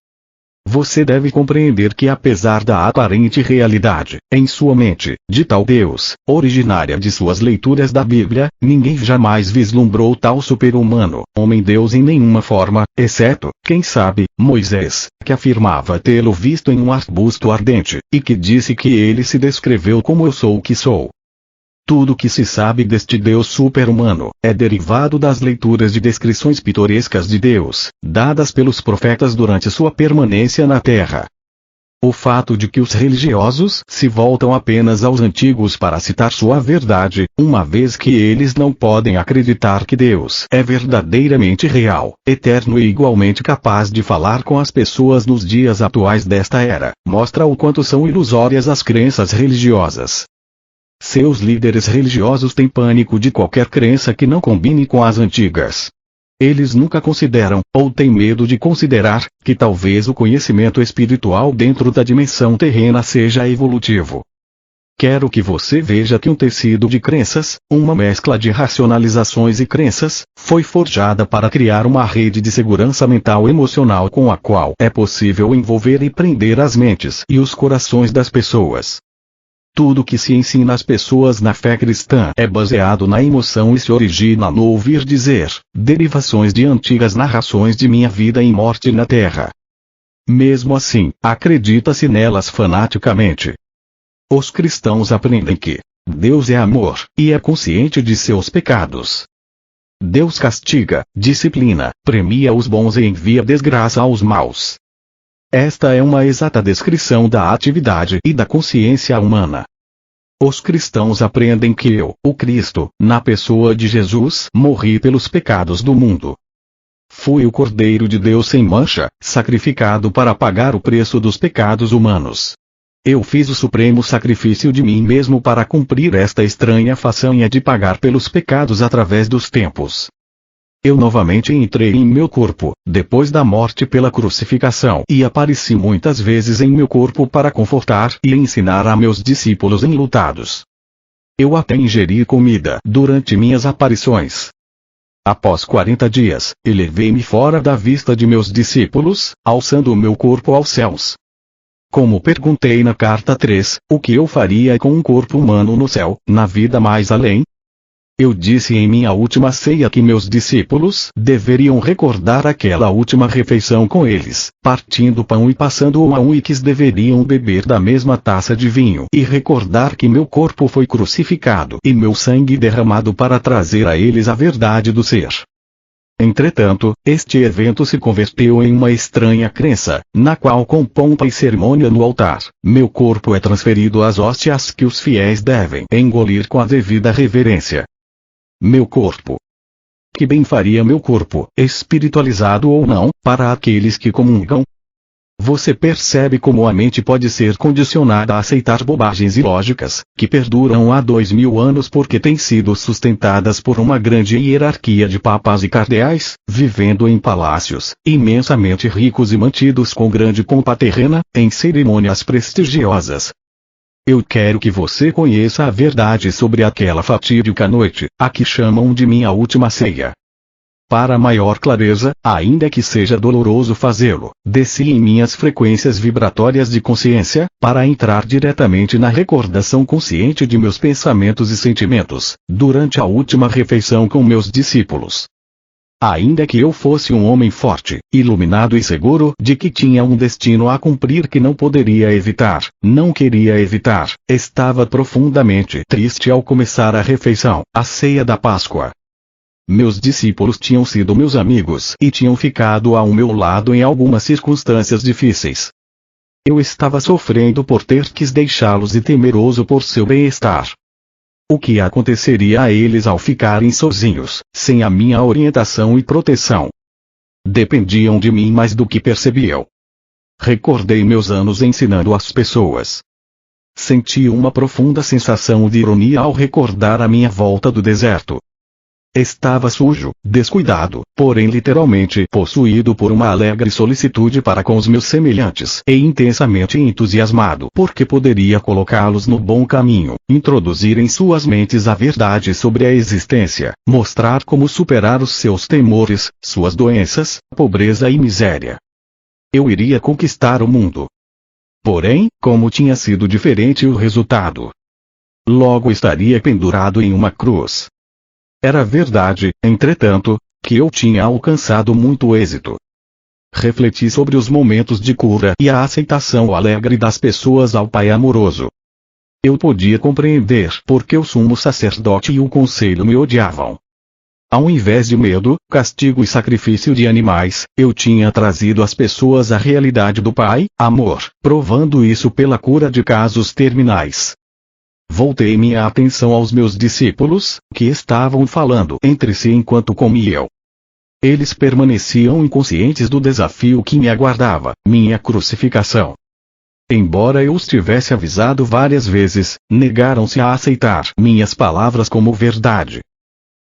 Você deve compreender que apesar da aparente realidade, em sua mente, de tal Deus, originária de suas leituras da Bíblia, ninguém jamais vislumbrou tal super-humano, homem-deus em nenhuma forma, exceto, quem sabe, Moisés, que afirmava tê-lo visto em um arbusto ardente, e que disse que ele se descreveu como eu sou o que sou. Tudo que se sabe deste Deus super-humano é derivado das leituras de descrições pitorescas de Deus, dadas pelos profetas durante sua permanência na Terra. O fato de que os religiosos se voltam apenas aos antigos para citar sua verdade, uma vez que eles não podem acreditar que Deus é verdadeiramente real, eterno e igualmente capaz de falar com as pessoas nos dias atuais desta era, mostra o quanto são ilusórias as crenças religiosas. Seus líderes religiosos têm pânico de qualquer crença que não combine com as antigas. Eles nunca consideram, ou têm medo de considerar, que talvez o conhecimento espiritual dentro da dimensão terrena seja evolutivo. Quero que você veja que um tecido de crenças, uma mescla de racionalizações e crenças, foi forjada para criar uma rede de segurança mental emocional com a qual é possível envolver e prender as mentes e os corações das pessoas. Tudo que se ensina às pessoas na fé cristã é baseado na emoção e se origina no ouvir dizer, derivações de antigas narrações de minha vida e morte na Terra. Mesmo assim, acredita-se nelas fanaticamente. Os cristãos aprendem que Deus é amor, e é consciente de seus pecados. Deus castiga, disciplina, premia os bons e envia desgraça aos maus. Esta é uma exata descrição da atividade e da consciência humana. Os cristãos aprendem que eu, o Cristo, na pessoa de Jesus, morri pelos pecados do mundo. Fui o Cordeiro de Deus sem mancha, sacrificado para pagar o preço dos pecados humanos. Eu fiz o supremo sacrifício de mim mesmo para cumprir esta estranha façanha de pagar pelos pecados através dos tempos. Eu novamente entrei em meu corpo, depois da morte pela crucificação, e apareci muitas vezes em meu corpo para confortar e ensinar a meus discípulos enlutados. Eu até ingeri comida durante minhas aparições. Após 40 dias, elevei-me fora da vista de meus discípulos, alçando o meu corpo aos céus. Como perguntei na carta 3, o que eu faria com um corpo humano no céu, na vida mais além? Eu disse em minha última ceia que meus discípulos deveriam recordar aquela última refeição com eles, partindo pão e passando-o a um, e que deveriam beber da mesma taça de vinho e recordar que meu corpo foi crucificado e meu sangue derramado para trazer a eles a verdade do ser. Entretanto, este evento se converteu em uma estranha crença, na qual com pompa e cerimônia no altar, meu corpo é transferido às hóstias que os fiéis devem engolir com a devida reverência. Meu corpo. Que bem faria meu corpo, espiritualizado ou não, para aqueles que comungam? Você percebe como a mente pode ser condicionada a aceitar bobagens ilógicas, que perduram há 2000 anos porque têm sido sustentadas por uma grande hierarquia de papas e cardeais, vivendo em palácios, imensamente ricos e mantidos com grande pompa terrena, em cerimônias prestigiosas. Eu quero que você conheça a verdade sobre aquela fatídica noite, a que chamam de minha última ceia. Para maior clareza, ainda que seja doloroso fazê-lo, desci em minhas frequências vibratórias de consciência, para entrar diretamente na recordação consciente de meus pensamentos e sentimentos, durante a última refeição com meus discípulos. Ainda que eu fosse um homem forte, iluminado e seguro de que tinha um destino a cumprir que não poderia evitar, não queria evitar, estava profundamente triste ao começar a refeição, a ceia da Páscoa. Meus discípulos tinham sido meus amigos e tinham ficado ao meu lado em algumas circunstâncias difíceis. Eu estava sofrendo por ter que deixá-los e temeroso por seu bem-estar. O que aconteceria a eles ao ficarem sozinhos, sem a minha orientação e proteção? Dependiam de mim mais do que percebiam. Recordei meus anos ensinando as pessoas. Senti uma profunda sensação de ironia ao recordar a minha volta do deserto. Estava sujo, descuidado, porém literalmente possuído por uma alegre solicitude para com os meus semelhantes e intensamente entusiasmado porque poderia colocá-los no bom caminho, introduzir em suas mentes a verdade sobre a existência, mostrar como superar os seus temores, suas doenças, pobreza e miséria. Eu iria conquistar o mundo. Porém, como tinha sido diferente o resultado? Logo estaria pendurado em uma cruz. Era verdade, entretanto, que eu tinha alcançado muito êxito. Refleti sobre os momentos de cura e a aceitação alegre das pessoas ao Pai amoroso. Eu podia compreender porque o sumo sacerdote e o conselho me odiavam. Ao invés de medo, castigo e sacrifício de animais, eu tinha trazido às pessoas a realidade do Pai, amor, provando isso pela cura de casos terminais. Voltei minha atenção aos meus discípulos, que estavam falando entre si enquanto comiam. Eles permaneciam inconscientes do desafio que me aguardava, minha crucificação. Embora eu os tivesse avisado várias vezes, negaram-se a aceitar minhas palavras como verdade.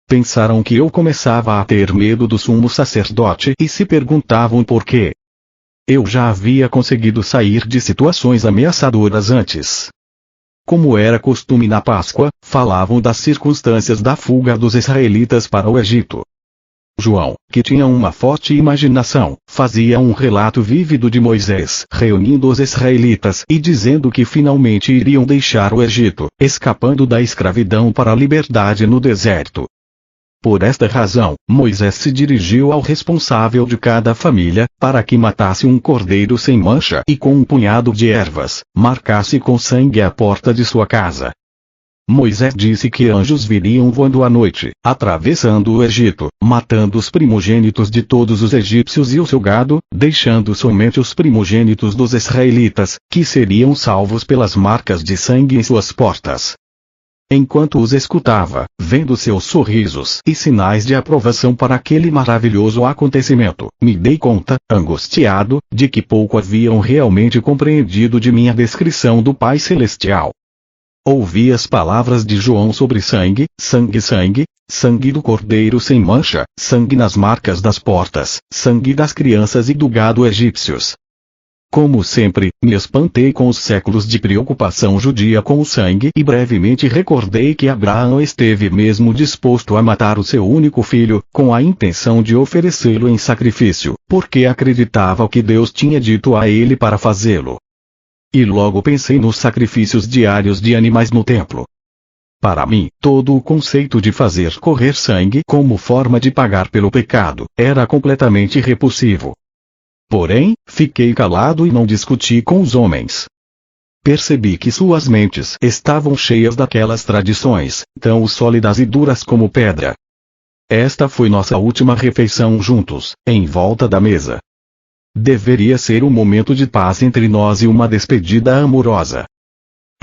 Pensaram que eu começava a ter medo do sumo sacerdote e se perguntavam por quê. Eu já havia conseguido sair de situações ameaçadoras antes. Como era costume na Páscoa, falavam das circunstâncias da fuga dos israelitas para o Egito. João, que tinha uma forte imaginação, fazia um relato vívido de Moisés reunindo os israelitas e dizendo que finalmente iriam deixar o Egito, escapando da escravidão para a liberdade no deserto. Por esta razão, Moisés se dirigiu ao responsável de cada família, para que matasse um cordeiro sem mancha e com um punhado de ervas, marcasse com sangue a porta de sua casa. Moisés disse que anjos viriam voando à noite, atravessando o Egito, matando os primogênitos de todos os egípcios e o seu gado, deixando somente os primogênitos dos israelitas, que seriam salvos pelas marcas de sangue em suas portas. Enquanto os escutava, vendo seus sorrisos e sinais de aprovação para aquele maravilhoso acontecimento, me dei conta, angustiado, de que pouco haviam realmente compreendido de minha descrição do Pai Celestial. Ouvi as palavras de João sobre sangue, sangue, sangue, sangue do cordeiro sem mancha, sangue nas marcas das portas, sangue das crianças e do gado egípcios. Como sempre, me espantei com os séculos de preocupação judia com o sangue e brevemente recordei que Abraão esteve mesmo disposto a matar o seu único filho, com a intenção de oferecê-lo em sacrifício, porque acreditava que Deus tinha dito a ele para fazê-lo. E logo pensei nos sacrifícios diários de animais no templo. Para mim, todo o conceito de fazer correr sangue como forma de pagar pelo pecado era completamente repulsivo. Porém, fiquei calado e não discuti com os homens. Percebi que suas mentes estavam cheias daquelas tradições, tão sólidas e duras como pedra. Esta foi nossa última refeição juntos, em volta da mesa. Deveria ser um momento de paz entre nós e uma despedida amorosa.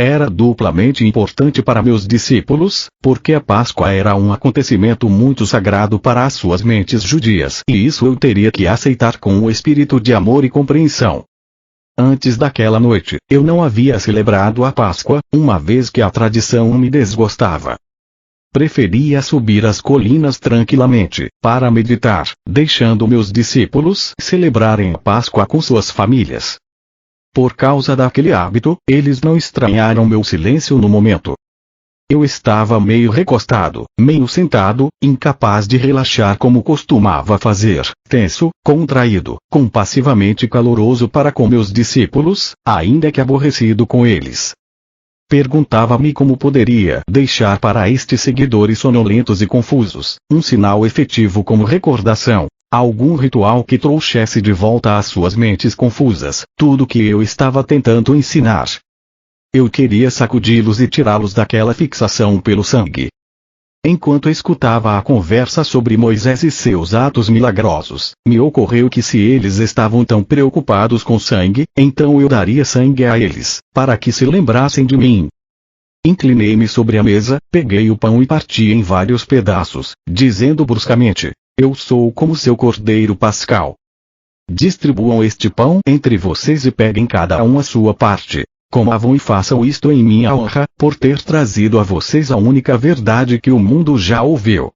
Era duplamente importante para meus discípulos, porque a Páscoa era um acontecimento muito sagrado para as suas mentes judias, e isso eu teria que aceitar com um espírito de amor e compreensão. Antes daquela noite, eu não havia celebrado a Páscoa, uma vez que a tradição me desgostava. Preferia subir as colinas tranquilamente, para meditar, deixando meus discípulos celebrarem a Páscoa com suas famílias. Por causa daquele hábito, eles não estranharam meu silêncio no momento. Eu estava meio recostado, meio sentado, incapaz de relaxar como costumava fazer, tenso, contraído, compassivamente caloroso para com meus discípulos, ainda que aborrecido com eles. Perguntava-me como poderia deixar para estes seguidores sonolentos e confusos um sinal efetivo como recordação, algum ritual que trouxesse de volta às suas mentes confusas tudo que eu estava tentando ensinar. Eu queria sacudi-los e tirá-los daquela fixação pelo sangue. Enquanto escutava a conversa sobre Moisés e seus atos milagrosos, me ocorreu que se eles estavam tão preocupados com sangue, então eu daria sangue a eles, para que se lembrassem de mim. Inclinei-me sobre a mesa, peguei o pão e parti em vários pedaços, dizendo bruscamente: eu sou como seu cordeiro pascal. Distribuam este pão entre vocês e peguem cada um a sua parte. Comavam e façam isto em minha honra, por ter trazido a vocês a única verdade que o mundo já ouviu.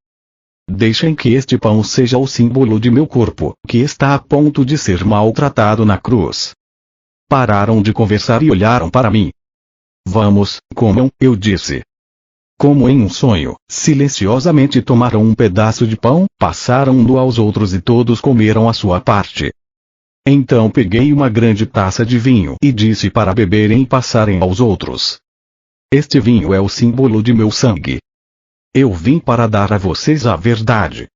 Deixem que este pão seja o símbolo de meu corpo, que está a ponto de ser maltratado na cruz. Pararam de conversar e olharam para mim. Vamos, comam, eu disse. Como em um sonho, silenciosamente tomaram um pedaço de pão, passaram-no aos outros e todos comeram a sua parte. Então peguei uma grande taça de vinho e disse para beberem e passarem aos outros. Este vinho é o símbolo de meu sangue. Eu vim para dar a vocês a verdade.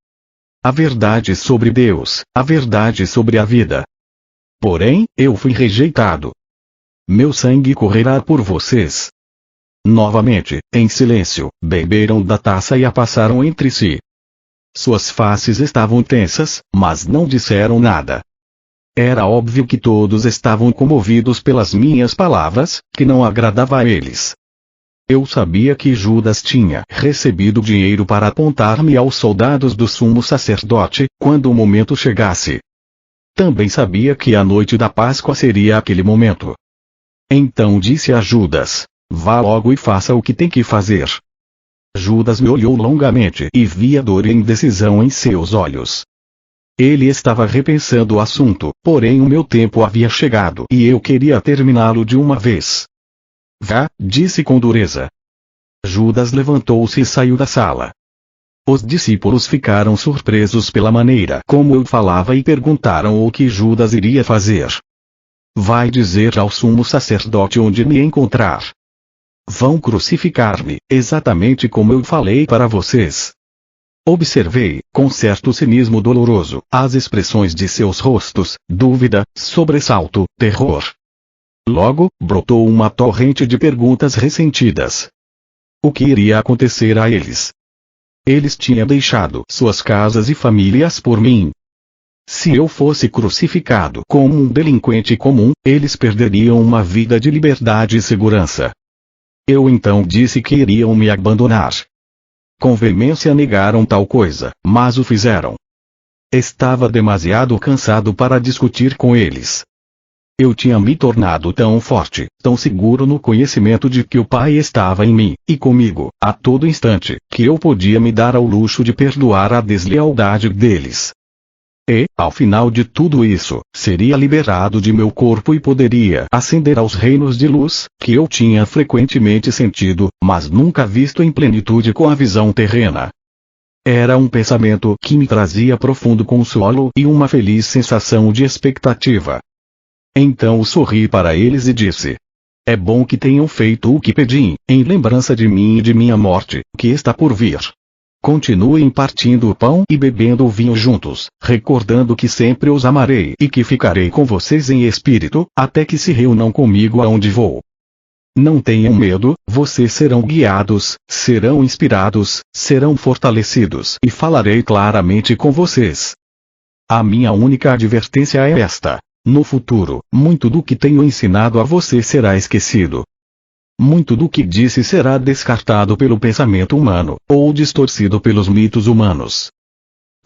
A verdade sobre Deus, a verdade sobre a vida. Porém, eu fui rejeitado. Meu sangue correrá por vocês. Novamente, em silêncio, beberam da taça e a passaram entre si. Suas faces estavam tensas, mas não disseram nada. Era óbvio que todos estavam comovidos pelas minhas palavras, que não agradava a eles. Eu sabia que Judas tinha recebido dinheiro para apontar-me aos soldados do sumo sacerdote, quando o momento chegasse. Também sabia que a noite da Páscoa seria aquele momento. Então disse a Judas: vá logo e faça o que tem que fazer. Judas me olhou longamente e vi a dor e indecisão em seus olhos. Ele estava repensando o assunto, porém o meu tempo havia chegado e eu queria terminá-lo de uma vez. Vá, disse com dureza. Judas levantou-se e saiu da sala. Os discípulos ficaram surpresos pela maneira como eu falava e perguntaram o que Judas iria fazer. Vai dizer ao sumo sacerdote onde me encontrar. Vão crucificar-me, exatamente como eu falei para vocês. Observei, com certo cinismo doloroso, as expressões de seus rostos: dúvida, sobressalto, terror. Logo, brotou uma torrente de perguntas ressentidas. O que iria acontecer a eles? Eles tinham deixado suas casas e famílias por mim. Se eu fosse crucificado como um delinquente comum, eles perderiam uma vida de liberdade e segurança. Eu então disse que iriam me abandonar. Com veemência negaram tal coisa, mas o fizeram. Estava demasiado cansado para discutir com eles. Eu tinha me tornado tão forte, tão seguro no conhecimento de que o Pai estava em mim, e comigo, a todo instante, que eu podia me dar ao luxo de perdoar a deslealdade deles. E, ao final de tudo isso, seria liberado de meu corpo e poderia ascender aos reinos de luz, que eu tinha frequentemente sentido, mas nunca visto em plenitude com a visão terrena. Era um pensamento que me trazia profundo consolo e uma feliz sensação de expectativa. Então sorri para eles e disse: é bom que tenham feito o que pedi, em lembrança de mim e de minha morte, que está por vir. Continuem partindo o pão e bebendo o vinho juntos, recordando que sempre os amarei e que ficarei com vocês em espírito, até que se reúnam comigo aonde vou. Não tenham medo, vocês serão guiados, serão inspirados, serão fortalecidos e falarei claramente com vocês. A minha única advertência é esta: no futuro, muito do que tenho ensinado a você será esquecido. Muito do que disse será descartado pelo pensamento humano, ou distorcido pelos mitos humanos.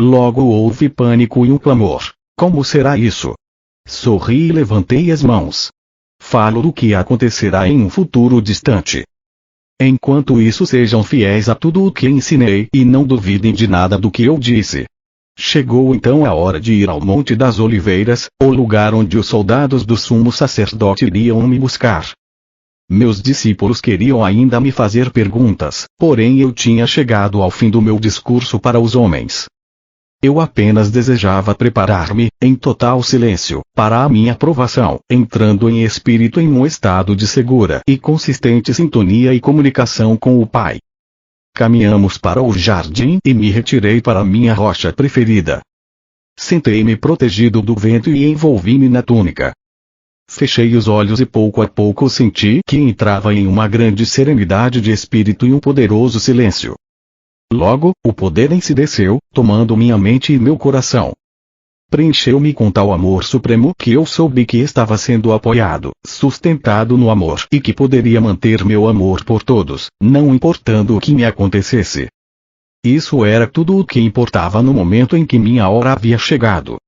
Logo houve pânico e um clamor: como será isso? Sorri e levantei as mãos. Falo do que acontecerá em um futuro distante. Enquanto isso, sejam fiéis a tudo o que ensinei e não duvidem de nada do que eu disse. Chegou então a hora de ir ao Monte das Oliveiras, o lugar onde os soldados do sumo sacerdote iriam me buscar. Meus discípulos queriam ainda me fazer perguntas, porém eu tinha chegado ao fim do meu discurso para os homens. Eu apenas desejava preparar-me, em total silêncio, para a minha provação, entrando em espírito em um estado de segura e consistente sintonia e comunicação com o Pai. Caminhamos para o jardim e me retirei para a minha rocha preferida. Sentei-me protegido do vento e envolvi-me na túnica. Fechei os olhos e pouco a pouco senti que entrava em uma grande serenidade de espírito e um poderoso silêncio. Logo, o poder em si desceu, tomando minha mente e meu coração. Preencheu-me com tal amor supremo que eu soube que estava sendo apoiado, sustentado no amor e que poderia manter meu amor por todos, não importando o que me acontecesse. Isso era tudo o que importava no momento em que minha hora havia chegado.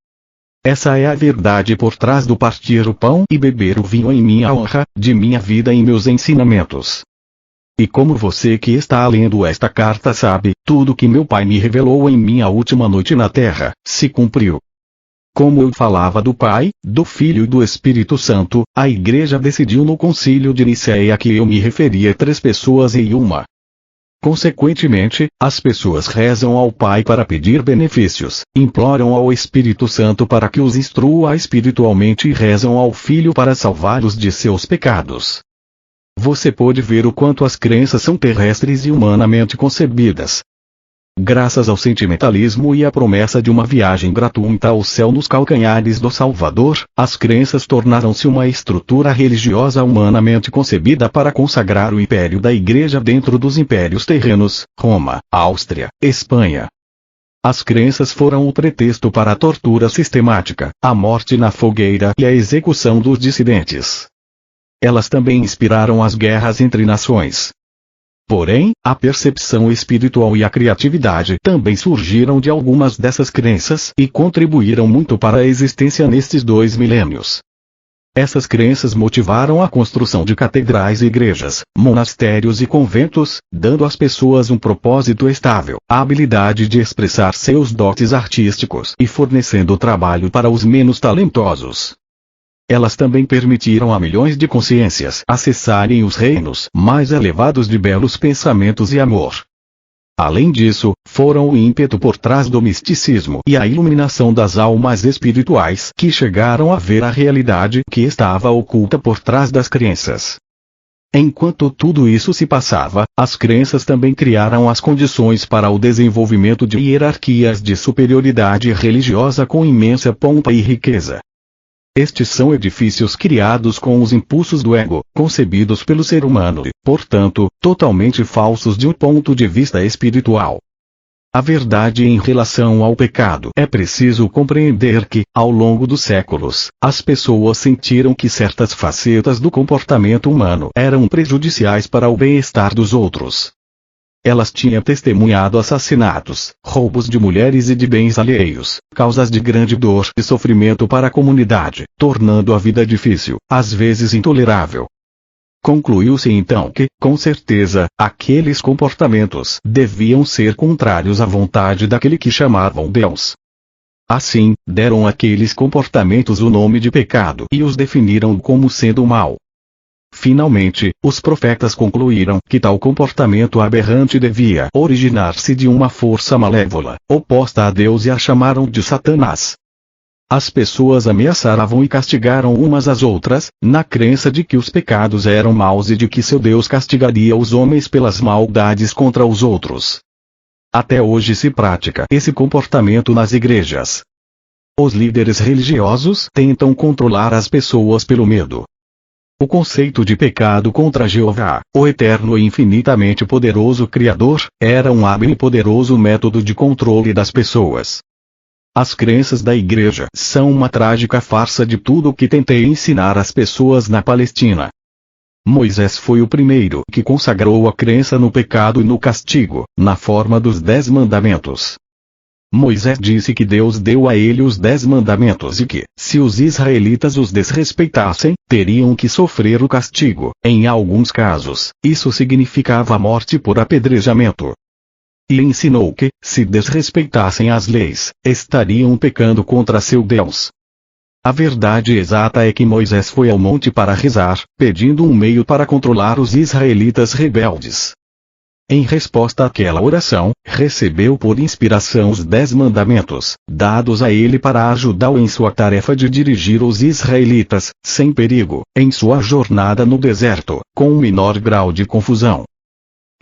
Essa é a verdade por trás do partir o pão e beber o vinho em minha honra, de minha vida em meus ensinamentos. E como você que está lendo esta carta sabe, tudo que meu Pai me revelou em minha última noite na Terra, se cumpriu. Como eu falava do Pai, do Filho e do Espírito Santo, a Igreja decidiu no Concílio de Nicéia que eu me referia a 3 pessoas em uma. Consequentemente, as pessoas rezam ao Pai para pedir benefícios, imploram ao Espírito Santo para que os instrua espiritualmente e rezam ao Filho para salvá-los de seus pecados. Você pode ver o quanto as crenças são terrestres e humanamente concebidas. Graças ao sentimentalismo e à promessa de uma viagem gratuita ao céu nos calcanhares do Salvador, as crenças tornaram-se uma estrutura religiosa humanamente concebida para consagrar o império da Igreja dentro dos impérios terrenos, Roma, Áustria, Espanha. As crenças foram o pretexto para a tortura sistemática, a morte na fogueira e a execução dos dissidentes. Elas também inspiraram as guerras entre nações. Porém, a percepção espiritual e a criatividade também surgiram de algumas dessas crenças e contribuíram muito para a existência nestes 2 milênios. Essas crenças motivaram a construção de catedrais e igrejas, monastérios e conventos, dando às pessoas um propósito estável, a habilidade de expressar seus dotes artísticos e fornecendo trabalho para os menos talentosos. Elas também permitiram a milhões de consciências acessarem os reinos mais elevados de belos pensamentos e amor. Além disso, foram o ímpeto por trás do misticismo e a iluminação das almas espirituais que chegaram a ver a realidade que estava oculta por trás das crenças. Enquanto tudo isso se passava, as crenças também criaram as condições para o desenvolvimento de hierarquias de superioridade religiosa com imensa pompa e riqueza. Estes são edifícios criados com os impulsos do ego, concebidos pelo ser humano e, portanto, totalmente falsos de um ponto de vista espiritual. A verdade em relação ao pecado é preciso compreender que, ao longo dos séculos, as pessoas sentiram que certas facetas do comportamento humano eram prejudiciais para o bem-estar dos outros. Elas tinham testemunhado assassinatos, roubos de mulheres e de bens alheios, causas de grande dor e sofrimento para a comunidade, tornando a vida difícil, às vezes intolerável. Concluiu-se então que, com certeza, aqueles comportamentos deviam ser contrários à vontade daquele que chamavam Deus. Assim, deram àqueles comportamentos o nome de pecado e os definiram como sendo mal. Finalmente, os profetas concluíram que tal comportamento aberrante devia originar-se de uma força malévola, oposta a Deus, e a chamaram de Satanás. As pessoas ameaçavam e castigaram umas às outras, na crença de que os pecados eram maus e de que seu Deus castigaria os homens pelas maldades contra os outros. Até hoje se pratica esse comportamento nas igrejas. Os líderes religiosos tentam controlar as pessoas pelo medo. O conceito de pecado contra Jeová, o eterno e infinitamente poderoso Criador, era um hábil e poderoso método de controle das pessoas. As crenças da igreja são uma trágica farsa de tudo o que tentei ensinar às pessoas na Palestina. Moisés foi o primeiro que consagrou a crença no pecado e no castigo, na forma dos 10 mandamentos. Moisés disse que Deus deu a ele os 10 mandamentos e que, se os israelitas os desrespeitassem, teriam que sofrer o castigo. Em alguns casos, isso significava a morte por apedrejamento. E ensinou que, se desrespeitassem as leis, estariam pecando contra seu Deus. A verdade exata é que Moisés foi ao monte para rezar, pedindo um meio para controlar os israelitas rebeldes. Em resposta àquela oração, recebeu por inspiração os 10 mandamentos, dados a ele para ajudá-lo em sua tarefa de dirigir os israelitas, sem perigo, em sua jornada no deserto, com um menor grau de confusão.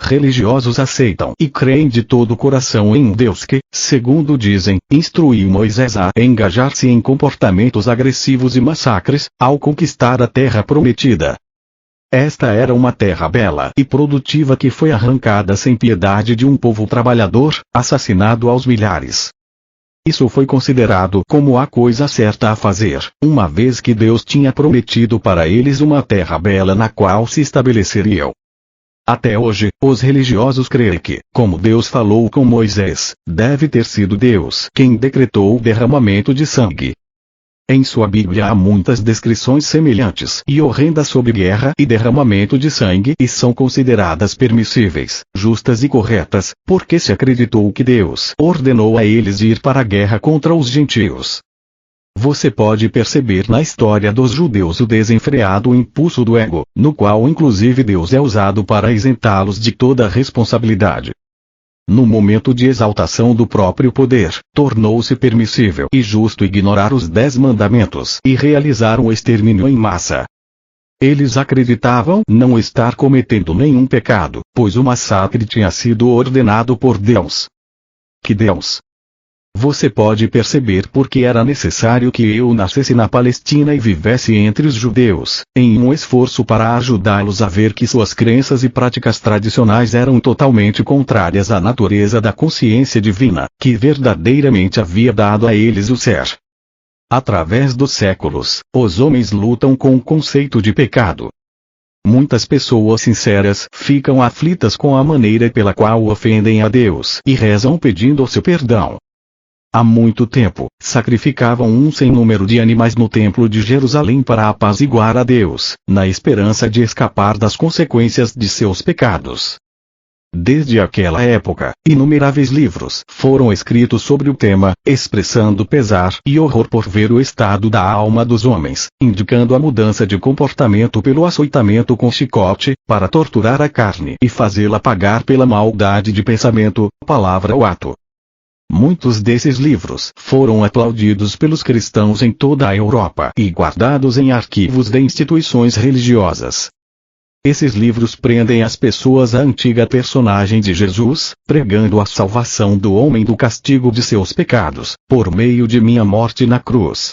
Religiosos aceitam e creem de todo o coração em um Deus que, segundo dizem, instruiu Moisés a engajar-se em comportamentos agressivos e massacres, ao conquistar a terra prometida. Esta era uma terra bela e produtiva que foi arrancada sem piedade de um povo trabalhador, assassinado aos milhares. Isso foi considerado como a coisa certa a fazer, uma vez que Deus tinha prometido para eles uma terra bela na qual se estabeleceriam. Até hoje, os religiosos creem que, como Deus falou com Moisés, deve ter sido Deus quem decretou o derramamento de sangue. Em sua Bíblia há muitas descrições semelhantes e horrendas sobre guerra e derramamento de sangue e são consideradas permissíveis, justas e corretas, porque se acreditou que Deus ordenou a eles ir para a guerra contra os gentios. Você pode perceber na história dos judeus o desenfreado impulso do ego, no qual inclusive Deus é usado para isentá-los de toda responsabilidade. No momento de exaltação do próprio poder, tornou-se permissível e justo ignorar os 10 mandamentos e realizar um extermínio em massa. Eles acreditavam não estar cometendo nenhum pecado, pois o massacre tinha sido ordenado por Deus. Que Deus! Você pode perceber por que era necessário que eu nascesse na Palestina e vivesse entre os judeus, em um esforço para ajudá-los a ver que suas crenças e práticas tradicionais eram totalmente contrárias à natureza da consciência divina, que verdadeiramente havia dado a eles o ser. Através dos séculos, os homens lutam com o conceito de pecado. Muitas pessoas sinceras ficam aflitas com a maneira pela qual ofendem a Deus e rezam pedindo o seu perdão. Há muito tempo, sacrificavam um sem número de animais no templo de Jerusalém para apaziguar a Deus, na esperança de escapar das consequências de seus pecados. Desde aquela época, inumeráveis livros foram escritos sobre o tema, expressando pesar e horror por ver o estado da alma dos homens, indicando a mudança de comportamento pelo açoitamento com chicote, para torturar a carne e fazê-la pagar pela maldade de pensamento, palavra ou ato. Muitos desses livros foram aplaudidos pelos cristãos em toda a Europa e guardados em arquivos de instituições religiosas. Esses livros prendem as pessoas à antiga personagem de Jesus, pregando a salvação do homem do castigo de seus pecados, por meio de minha morte na cruz.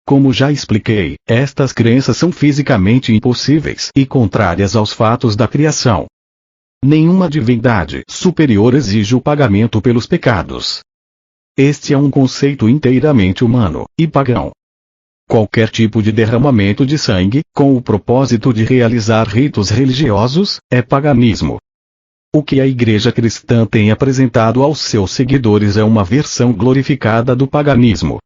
Como já expliquei, estas crenças são fisicamente impossíveis e contrárias aos fatos da criação. Nenhuma divindade superior exige o pagamento pelos pecados. Este é um conceito inteiramente humano e pagão. Qualquer tipo de derramamento de sangue, com o propósito de realizar ritos religiosos, é paganismo. O que a Igreja Cristã tem apresentado aos seus seguidores é uma versão glorificada do paganismo.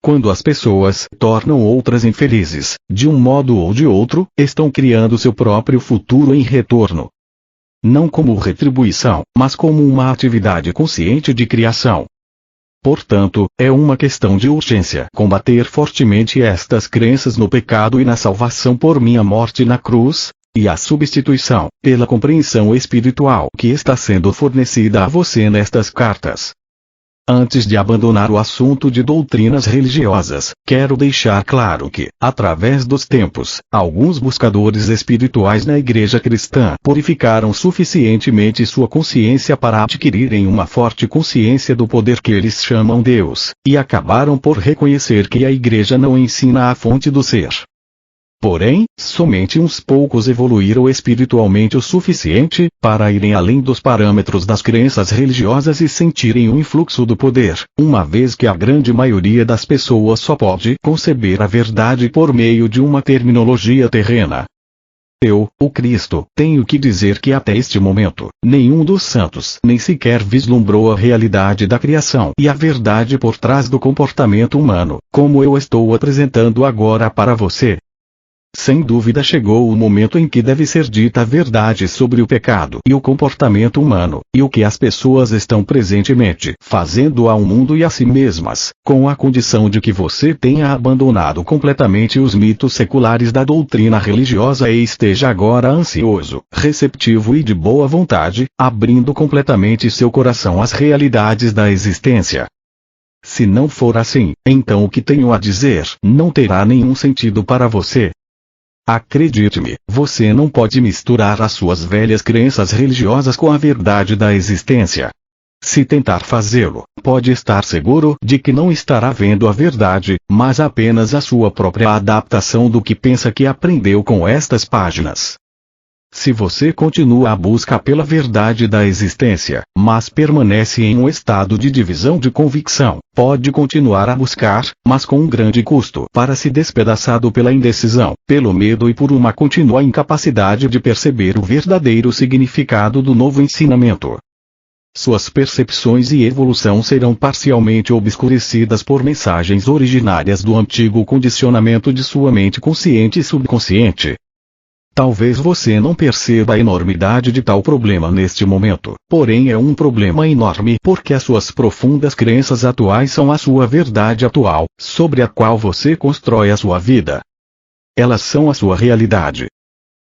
Quando as pessoas tornam outras infelizes, de um modo ou de outro, estão criando seu próprio futuro em retorno. Não como retribuição, mas como uma atividade consciente de criação. Portanto, é uma questão de urgência combater fortemente estas crenças no pecado e na salvação por minha morte na cruz, e a substituição, pela compreensão espiritual que está sendo fornecida a você nestas cartas. Antes de abandonar o assunto de doutrinas religiosas, quero deixar claro que, através dos tempos, alguns buscadores espirituais na Igreja Cristã purificaram suficientemente sua consciência para adquirirem uma forte consciência do poder que eles chamam Deus, e acabaram por reconhecer que a Igreja não ensina a fonte do ser. Porém, somente uns poucos evoluíram espiritualmente o suficiente para irem além dos parâmetros das crenças religiosas e sentirem o influxo do poder, uma vez que a grande maioria das pessoas só pode conceber a verdade por meio de uma terminologia terrena. Eu, o Cristo, tenho que dizer que até este momento, nenhum dos santos nem sequer vislumbrou a realidade da criação e a verdade por trás do comportamento humano, como eu estou apresentando agora para você. Sem dúvida chegou o momento em que deve ser dita a verdade sobre o pecado e o comportamento humano, e o que as pessoas estão presentemente fazendo ao mundo e a si mesmas, com a condição de que você tenha abandonado completamente os mitos seculares da doutrina religiosa e esteja agora ansioso, receptivo e de boa vontade, abrindo completamente seu coração às realidades da existência. Se não for assim, então o que tenho a dizer não terá nenhum sentido para você. Acredite-me, você não pode misturar as suas velhas crenças religiosas com a verdade da existência. Se tentar fazê-lo, pode estar seguro de que não estará vendo a verdade, mas apenas a sua própria adaptação do que pensa que aprendeu com estas páginas. Se você continua a busca pela verdade da existência, mas permanece em um estado de divisão de convicção, pode continuar a buscar, mas com um grande custo para se despedaçado pela indecisão, pelo medo e por uma contínua incapacidade de perceber o verdadeiro significado do novo ensinamento. Suas percepções e evolução serão parcialmente obscurecidas por mensagens originárias do antigo condicionamento de sua mente consciente e subconsciente. Talvez você não perceba a enormidade de tal problema neste momento, porém é um problema enorme porque as suas profundas crenças atuais são a sua verdade atual, sobre a qual você constrói a sua vida. Elas são a sua realidade.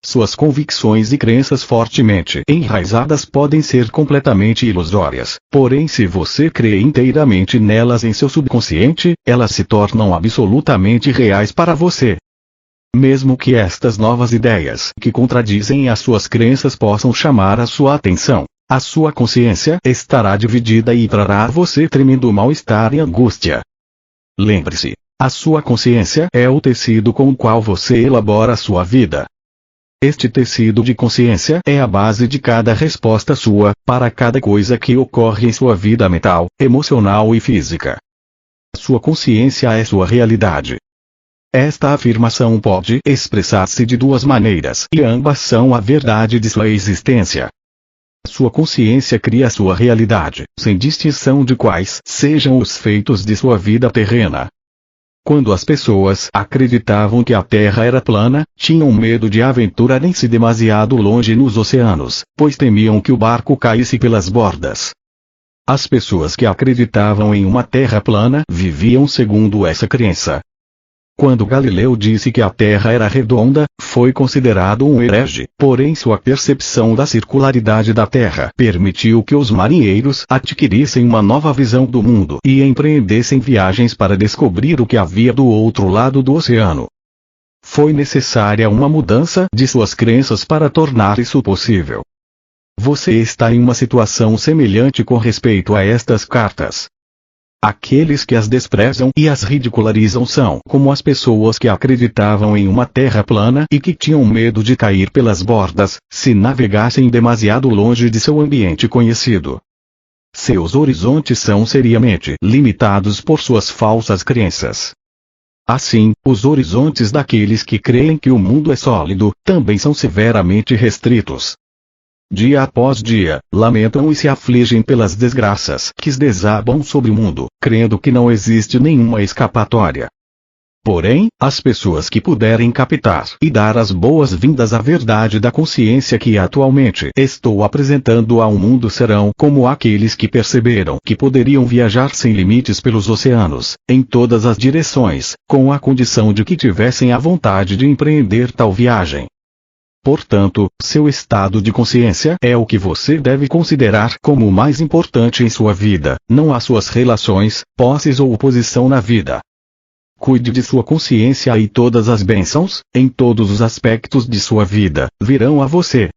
Suas convicções e crenças fortemente enraizadas podem ser completamente ilusórias, porém se você crê inteiramente nelas em seu subconsciente, elas se tornam absolutamente reais para você. Mesmo que estas novas ideias que contradizem as suas crenças possam chamar a sua atenção, a sua consciência estará dividida e trará a você tremendo mal-estar e angústia. Lembre-se, a sua consciência é o tecido com o qual você elabora a sua vida. Este tecido de consciência é a base de cada resposta sua, para cada coisa que ocorre em sua vida mental, emocional e física. Sua consciência é sua realidade. Esta afirmação pode expressar-se de duas maneiras e ambas são a verdade de sua existência. Sua consciência cria sua realidade, sem distinção de quais sejam os feitos de sua vida terrena. Quando as pessoas acreditavam que a Terra era plana, tinham medo de aventurarem-se demasiado longe nos oceanos, pois temiam que o barco caísse pelas bordas. As pessoas que acreditavam em uma Terra plana viviam segundo essa crença. Quando Galileu disse que a Terra era redonda, foi considerado um herege, porém sua percepção da circularidade da Terra permitiu que os marinheiros adquirissem uma nova visão do mundo e empreendessem viagens para descobrir o que havia do outro lado do oceano. Foi necessária uma mudança de suas crenças para tornar isso possível. Você está em uma situação semelhante com respeito a estas cartas. Aqueles que as desprezam e as ridicularizam são como as pessoas que acreditavam em uma terra plana e que tinham medo de cair pelas bordas, se navegassem demasiado longe de seu ambiente conhecido. Seus horizontes são seriamente limitados por suas falsas crenças. Assim, os horizontes daqueles que creem que o mundo é sólido, também são severamente restritos. Dia após dia, lamentam e se afligem pelas desgraças que desabam sobre o mundo, crendo que não existe nenhuma escapatória. Porém, as pessoas que puderem captar e dar as boas-vindas à verdade da consciência que atualmente estou apresentando ao mundo serão como aqueles que perceberam que poderiam viajar sem limites pelos oceanos, em todas as direções, com a condição de que tivessem a vontade de empreender tal viagem. Portanto, seu estado de consciência é o que você deve considerar como o mais importante em sua vida, não as suas relações, posses ou posição na vida. Cuide de sua consciência e todas as bênçãos, em todos os aspectos de sua vida, virão a você.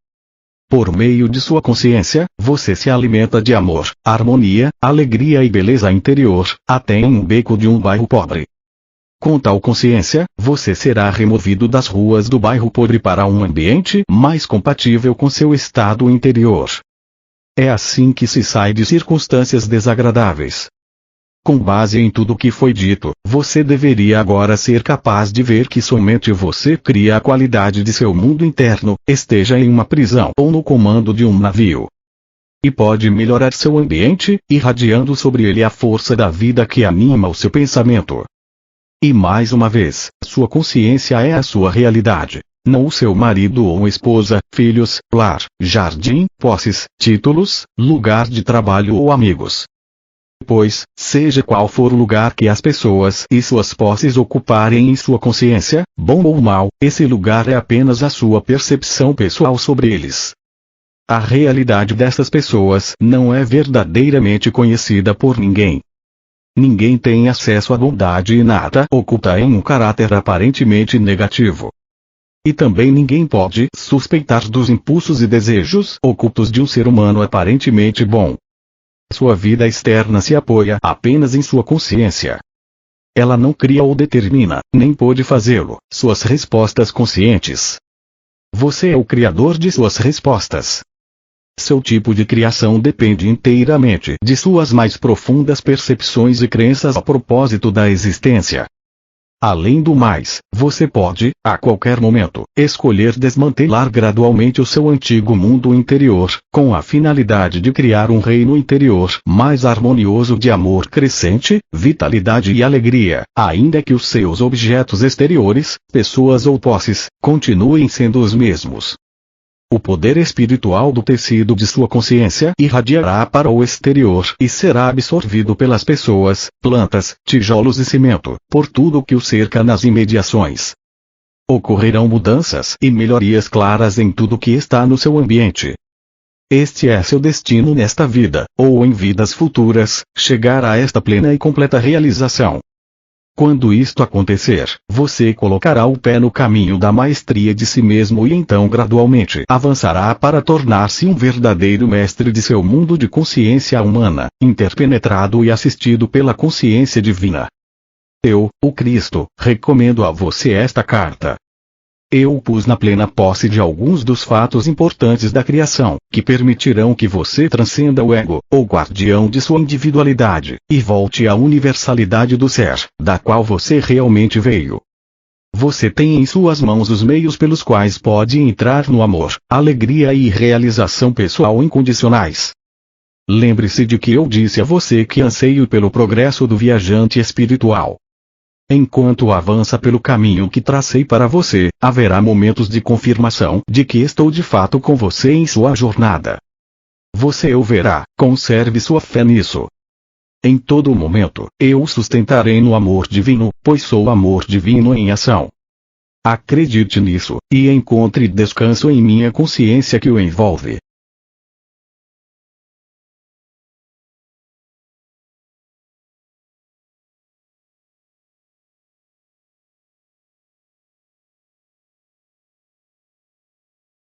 Por meio de sua consciência, você se alimenta de amor, harmonia, alegria e beleza interior, até em um beco de um bairro pobre. Com tal consciência, você será removido das ruas do bairro podre para um ambiente mais compatível com seu estado interior. É assim que se sai de circunstâncias desagradáveis. Com base em tudo o que foi dito, você deveria agora ser capaz de ver que somente você cria a qualidade de seu mundo interno, esteja em uma prisão ou no comando de um navio. E pode melhorar seu ambiente, irradiando sobre ele a força da vida que anima o seu pensamento. E mais uma vez, sua consciência é a sua realidade, não o seu marido ou esposa, filhos, lar, jardim, posses, títulos, lugar de trabalho ou amigos. Pois, seja qual for o lugar que as pessoas e suas posses ocuparem em sua consciência, bom ou mal, esse lugar é apenas a sua percepção pessoal sobre eles. A realidade dessas pessoas não é verdadeiramente conhecida por ninguém. Ninguém tem acesso à bondade inata oculta em um caráter aparentemente negativo. E também ninguém pode suspeitar dos impulsos e desejos ocultos de um ser humano aparentemente bom. Sua vida externa se apoia apenas em sua consciência. Ela não cria ou determina, nem pode fazê-lo, suas respostas conscientes. Você é o criador de suas respostas. Seu tipo de criação depende inteiramente de suas mais profundas percepções e crenças a propósito da existência. Além do mais, você pode, a qualquer momento, escolher desmantelar gradualmente o seu antigo mundo interior, com a finalidade de criar um reino interior mais harmonioso de amor crescente, vitalidade e alegria, ainda que os seus objetos exteriores, pessoas ou posses, continuem sendo os mesmos. O poder espiritual do tecido de sua consciência irradiará para o exterior e será absorvido pelas pessoas, plantas, tijolos e cimento, por tudo que o cerca nas imediações. Ocorrerão mudanças e melhorias claras em tudo que está no seu ambiente. Este é seu destino nesta vida, ou em vidas futuras, chegar a esta plena e completa realização. Quando isto acontecer, você colocará o pé no caminho da maestria de si mesmo e então gradualmente avançará para tornar-se um verdadeiro mestre de seu mundo de consciência humana, interpenetrado e assistido pela consciência divina. Eu, o Cristo, recomendo a você esta carta. Eu o pus na plena posse de alguns dos fatos importantes da criação, que permitirão que você transcenda o ego, ou guardião de sua individualidade, e volte à universalidade do ser, da qual você realmente veio. Você tem em suas mãos os meios pelos quais pode entrar no amor, alegria e realização pessoal incondicionais. Lembre-se de que eu disse a você que anseio pelo progresso do viajante espiritual. Enquanto avança pelo caminho que tracei para você, haverá momentos de confirmação de que estou de fato com você em sua jornada. Você o verá, conserve sua fé nisso. Em todo momento, eu o sustentarei no amor divino, pois sou amor divino em ação. Acredite nisso, e encontre descanso em minha consciência que o envolve.